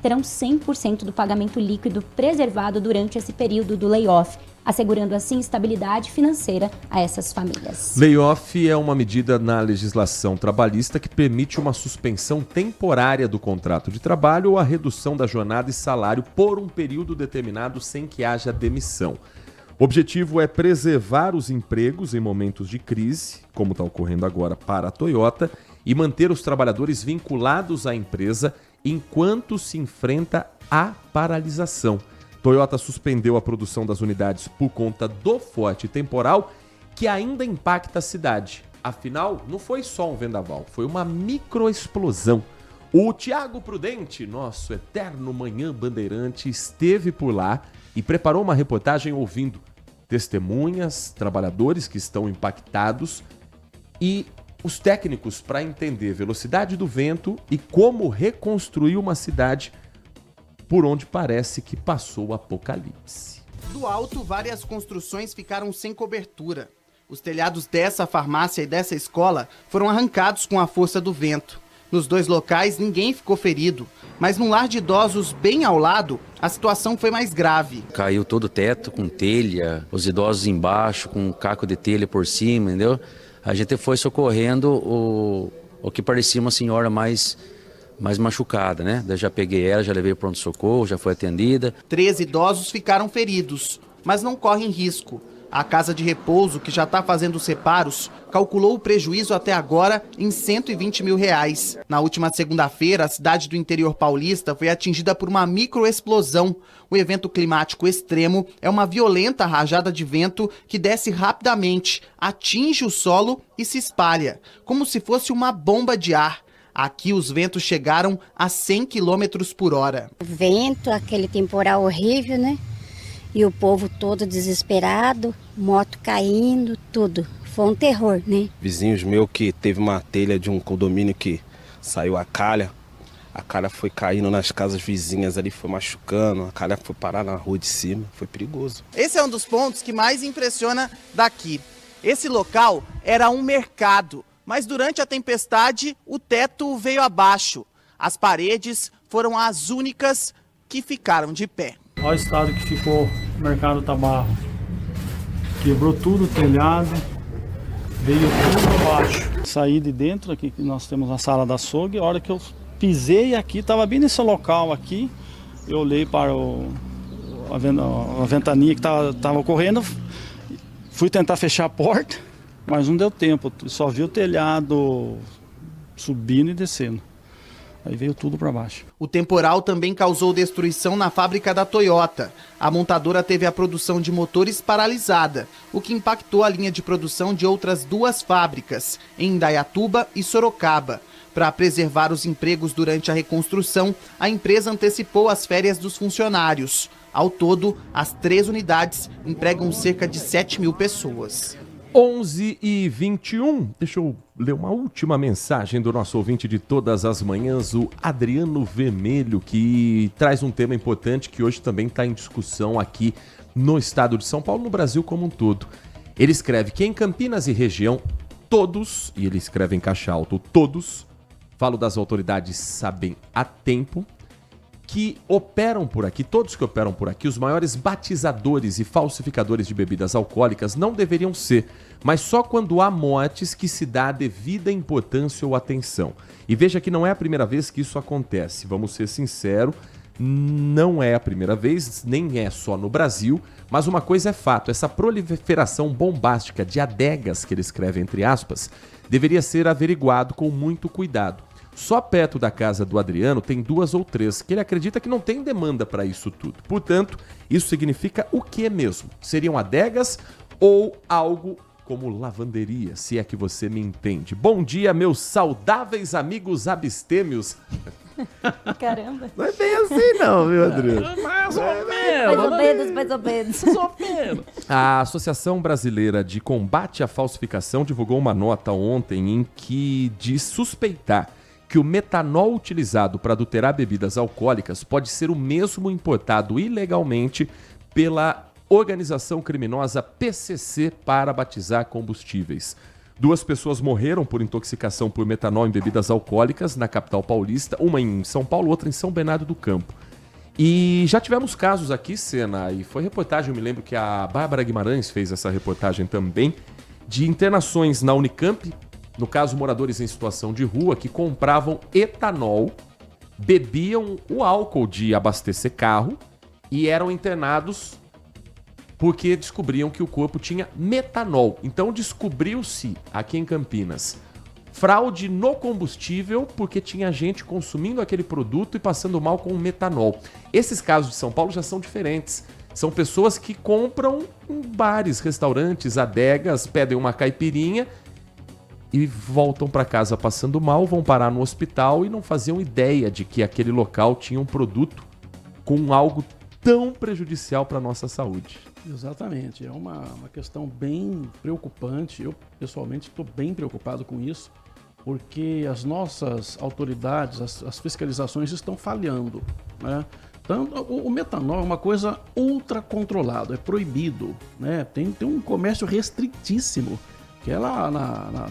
terão 100% do pagamento líquido preservado durante esse período do layoff, assegurando assim estabilidade financeira a essas famílias. Layoff é uma medida na legislação trabalhista que permite uma suspensão temporária do contrato de trabalho ou a redução da jornada e salário por um período determinado sem que haja demissão. O objetivo é preservar os empregos em momentos de crise, como está ocorrendo agora para a Toyota, e manter os trabalhadores vinculados à empresa enquanto se enfrenta a paralisação. Toyota suspendeu a produção das unidades por conta do forte temporal que ainda impacta a cidade. Afinal, não foi só um vendaval, foi uma microexplosão. O Tiago Prudente, nosso eterno Manhã Bandeirante, esteve por lá e preparou uma reportagem ouvindo testemunhas, trabalhadores que estão impactados e os técnicos para entender velocidade do vento e como reconstruir uma cidade por onde parece que passou o apocalipse. Do alto, várias construções ficaram sem cobertura. Os telhados dessa farmácia e dessa escola foram arrancados com a força do vento. Nos dois locais, ninguém ficou ferido, mas num lar de idosos bem ao lado, a situação foi mais grave. Caiu todo o teto com telha, os idosos embaixo com um caco de telha por cima, entendeu? A gente foi socorrendo o que parecia uma senhora mais machucada, né? Daí já peguei ela, já levei para o pronto-socorro, já foi atendida. 13 idosos ficaram feridos, mas não correm risco. A casa de repouso, que já está fazendo os reparos, calculou o prejuízo até agora em R$120 mil. Na última segunda-feira, a cidade do interior paulista foi atingida por uma microexplosão. O evento climático extremo é uma violenta rajada de vento que desce rapidamente, atinge o solo e se espalha, como se fosse uma bomba de ar. Aqui os ventos chegaram a 100 km por hora. Vento, aquele temporal horrível, né? E o povo todo desesperado, moto caindo, tudo. Foi um terror, né? Vizinhos meus que teve uma telha de um condomínio que saiu a calha foi caindo nas casas vizinhas ali, foi machucando, a calha foi parar na rua de cima, foi perigoso. Esse é um dos pontos que mais impressiona daqui. Esse local era um mercado, mas durante a tempestade o teto veio abaixo. As paredes foram as únicas que ficaram de pé. Olha o estado que ficou o mercado Tabarro. Quebrou tudo o telhado, veio tudo abaixo. Saí de dentro, aqui que nós temos a sala da açougue, a hora que eu pisei aqui, estava bem nesse local aqui, eu olhei para a ventaninha que estava correndo, fui tentar fechar a porta, mas não deu tempo, só vi o telhado subindo e descendo. Aí veio tudo para baixo. O temporal também causou destruição na fábrica da Toyota. A montadora teve a produção de motores paralisada, o que impactou a linha de produção de outras duas fábricas, em Indaiatuba e Sorocaba. Para preservar os empregos durante a reconstrução, a empresa antecipou as férias dos funcionários. Ao todo, as 3 unidades empregam cerca de 7 mil pessoas. 11h21, deixa eu ler uma última mensagem do nosso ouvinte de todas as manhãs, o Adriano Vermelho, que traz um tema importante que hoje também está em discussão aqui no estado de São Paulo, no Brasil como um todo. Ele escreve que em Campinas e região, todos, e ele escreve em caixa alta, todos, falo das autoridades sabem a tempo, que operam por aqui, todos que operam por aqui, os maiores batizadores e falsificadores de bebidas alcoólicas não deveriam ser, mas só quando há mortes que se dá a devida importância ou atenção. E veja que não é a primeira vez que isso acontece, vamos ser sinceros, não é a primeira vez, nem é só no Brasil, mas uma coisa é fato, essa proliferação bombástica de adegas, que ele escreve entre aspas, deveria ser averiguado com muito cuidado. Só perto da casa do Adriano tem 2 ou 3, que ele acredita que não tem demanda para isso tudo. Portanto, isso significa o que mesmo? Seriam adegas ou algo como lavanderia, se é que você me entende. Bom dia, meus saudáveis amigos abstêmios. Caramba. Não é bem assim não, viu, Adriano? Mais ou menos. A Associação Brasileira de Combate à Falsificação divulgou uma nota ontem em que diz suspeitar que o metanol utilizado para adulterar bebidas alcoólicas pode ser o mesmo importado ilegalmente pela organização criminosa PCC para batizar combustíveis. 2 pessoas morreram por intoxicação por metanol em bebidas alcoólicas na capital paulista, uma em São Paulo, outra em São Bernardo do Campo. E já tivemos casos aqui, Sena, e foi reportagem, eu me lembro que a Bárbara Guimarães fez essa reportagem também, de internações na Unicamp, no caso moradores em situação de rua, que compravam etanol, bebiam o álcool de abastecer carro e eram internados porque descobriam que o corpo tinha metanol. Então descobriu-se aqui em Campinas fraude no combustível porque tinha gente consumindo aquele produto e passando mal com o metanol. Esses casos de São Paulo já são diferentes. São pessoas que compram em bares, restaurantes, adegas, pedem uma caipirinha e voltam para casa passando mal, vão parar no hospital e não faziam ideia de que aquele local tinha um produto com algo tão prejudicial para a nossa saúde. Exatamente, é uma questão bem preocupante. Eu, pessoalmente, estou bem preocupado com isso, porque as nossas autoridades, as fiscalizações estão falhando, né? Tanto, o metanol é uma coisa ultra controlada, é proibido, né? Tem um comércio restritíssimo, que é lá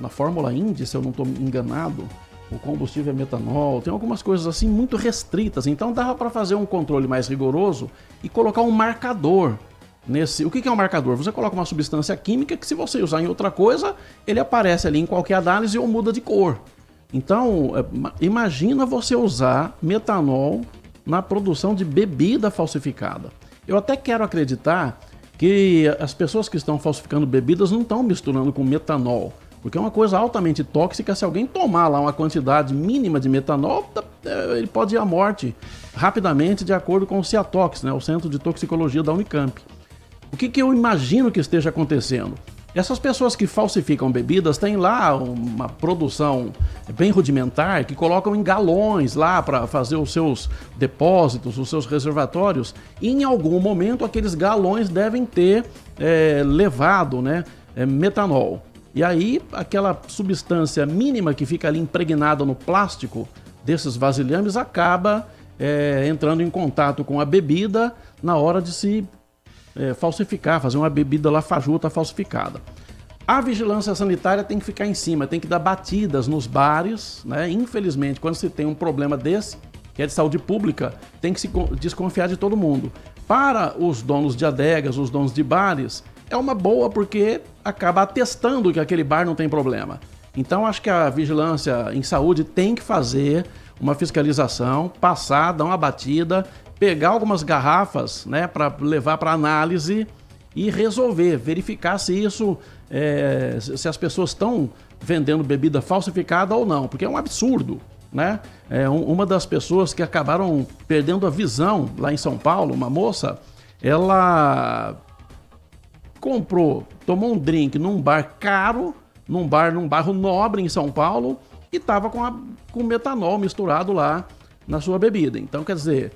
na Fórmula Indy, se eu não estou enganado, o combustível é metanol, tem algumas coisas assim muito restritas, então dava para fazer um controle mais rigoroso e colocar um marcador. O que é um marcador? Você coloca uma substância química que, se você usar em outra coisa, ele aparece ali em qualquer análise ou muda de cor. Então, imagina você usar metanol na produção de bebida falsificada. Eu até quero acreditar que as pessoas que estão falsificando bebidas não estão misturando com metanol, porque é uma coisa altamente tóxica. Se alguém tomar lá uma quantidade mínima de metanol, ele pode ir à morte rapidamente, de acordo com o Ciatox, né, o Centro de Toxicologia da Unicamp. O que eu imagino que esteja acontecendo? Essas pessoas que falsificam bebidas têm lá uma produção bem rudimentar, que colocam em galões lá para fazer os seus depósitos, os seus reservatórios, e em algum momento aqueles galões devem ter levado, né, metanol. E aí aquela substância mínima que fica ali impregnada no plástico desses vasilhames acaba entrando em contato com a bebida na hora de se falsificar, fazer uma bebida lá fajuta falsificada. A vigilância sanitária tem que ficar em cima, tem que dar batidas nos bares, né? Infelizmente, quando se tem um problema desse, que é de saúde pública, tem que se desconfiar de todo mundo. Para os donos de adegas, os donos de bares, é uma boa, porque acaba atestando que aquele bar não tem problema. Então, acho que a vigilância em saúde tem que fazer uma fiscalização, passar, dar uma batida, pegar algumas garrafas, né, para levar para análise e resolver, verificar se isso, se as pessoas estão vendendo bebida falsificada ou não, porque é um absurdo, né? Uma das pessoas que acabaram perdendo a visão lá em São Paulo, uma moça, ela tomou um drink num bar caro, num bairro nobre em São Paulo, e estava com metanol misturado lá na sua bebida. Então, quer dizer,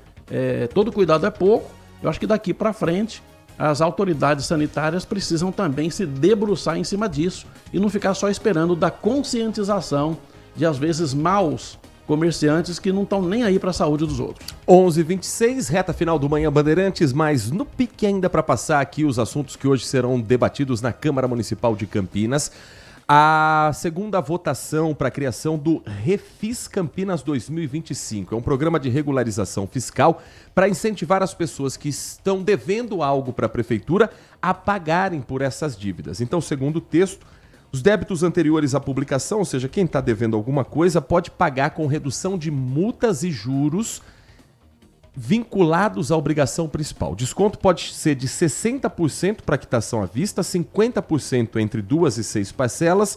todo cuidado é pouco. Eu acho que daqui para frente as autoridades sanitárias precisam também se debruçar em cima disso e não ficar só esperando da conscientização de, às vezes, maus comerciantes que não estão nem aí para a saúde dos outros. 11h26, reta final do Manhã Bandeirantes, mas no pique ainda para passar aqui os assuntos que hoje serão debatidos na Câmara Municipal de Campinas. A segunda votação para a criação do Refis Campinas 2025. É um programa de regularização fiscal para incentivar as pessoas que estão devendo algo para a prefeitura a pagarem por essas dívidas. Então, segundo o texto, os débitos anteriores à publicação, ou seja, quem está devendo alguma coisa, pode pagar com redução de multas e juros vinculados à obrigação principal. O desconto pode ser de 60% para quitação à vista, 50% entre 2 e 6 parcelas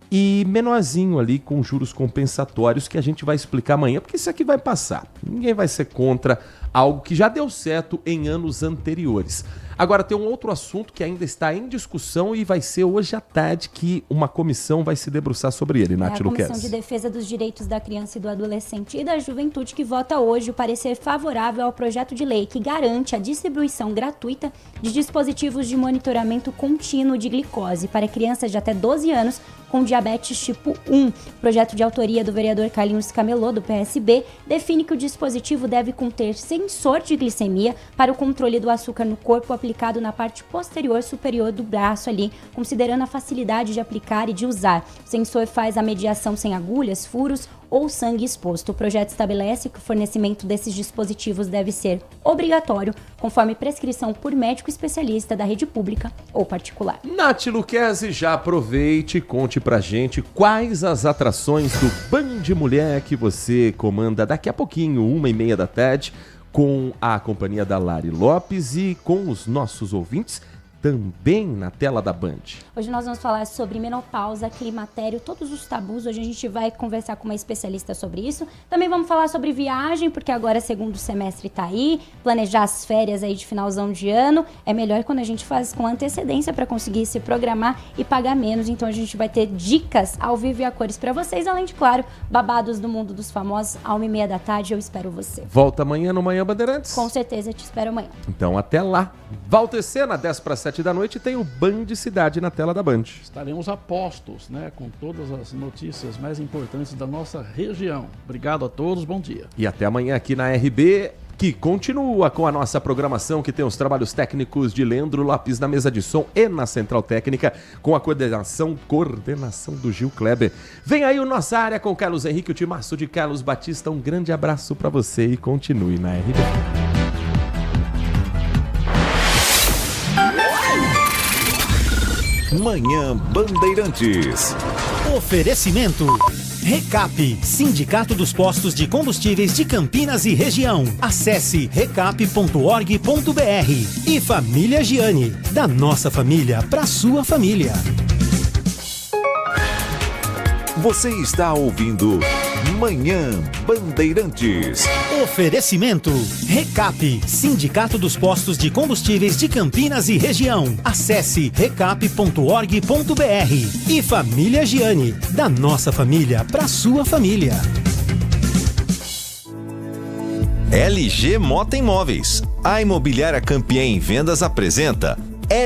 e menorzinho ali com juros compensatórios, que a gente vai explicar amanhã, porque isso aqui vai passar. Ninguém vai ser contra algo que já deu certo em anos anteriores. Agora, tem um outro assunto que ainda está em discussão e vai ser hoje à tarde que uma comissão vai se debruçar sobre ele, Nath Luquezzi. A Comissão de Defesa dos Direitos da Criança e do Adolescente e da Juventude que vota hoje o parecer favorável ao projeto de lei que garante a distribuição gratuita de dispositivos de monitoramento contínuo de glicose para crianças de até 12 anos com diabetes tipo 1. O projeto de autoria do vereador Carlinhos Camelô, do PSB, define que o dispositivo deve conter sensor de glicemia para o controle do açúcar no corpo aplicado na parte posterior superior do braço ali, considerando a facilidade de aplicar e de usar. O sensor faz a mediação sem agulhas, furos ou sangue exposto. O projeto estabelece que o fornecimento desses dispositivos deve ser obrigatório, conforme prescrição por médico especialista da rede pública ou particular. Nath Luquezzi, já aproveite e conte pra gente quais as atrações do Band Mulher que você comanda daqui a pouquinho, 1h30 da tarde, com a companhia da Lari Lopes e com os nossos ouvintes também na tela da Band. Hoje nós vamos falar sobre menopausa, climatério, todos os tabus. Hoje a gente vai conversar com uma especialista sobre isso. Também vamos falar sobre viagem, porque agora segundo semestre tá aí, planejar as férias aí de finalzão de ano. É melhor quando a gente faz com antecedência para conseguir se programar e pagar menos. Então a gente vai ter dicas ao vivo e a cores para vocês, além de, claro, babados do mundo dos famosos, à 1h30 da tarde. Eu espero você. Volta amanhã no Manhã Bandeirantes? Com certeza, eu te espero amanhã. Então até lá. Walter Sena, 10:07 da noite, tem o Band Cidade na tela da Band. Estaremos a postos, né, com todas as notícias mais importantes da nossa região. Obrigado a todos, bom dia. E até amanhã aqui na RB, que continua com a nossa programação, que tem os trabalhos técnicos de Leandro Lopes na mesa de som e na central técnica, com a coordenação do Gil Kleber. Vem aí o Nossa Área com o Carlos Henrique, o timaço de Carlos Batista. Um grande abraço para você e continue na RB. Manhã Bandeirantes. Oferecimento. Recap, Sindicato dos Postos de Combustíveis de Campinas e Região. Acesse recap.org.br. E Família Giani, da nossa família para sua família. Você está ouvindo Manhã Bandeirantes. Oferecimento. Recap, Sindicato dos Postos de Combustíveis de Campinas e Região. Acesse recap.org.br. E Família Giani, da nossa família para sua família. LG Mota Imóveis. A imobiliária campeã em vendas apresenta LG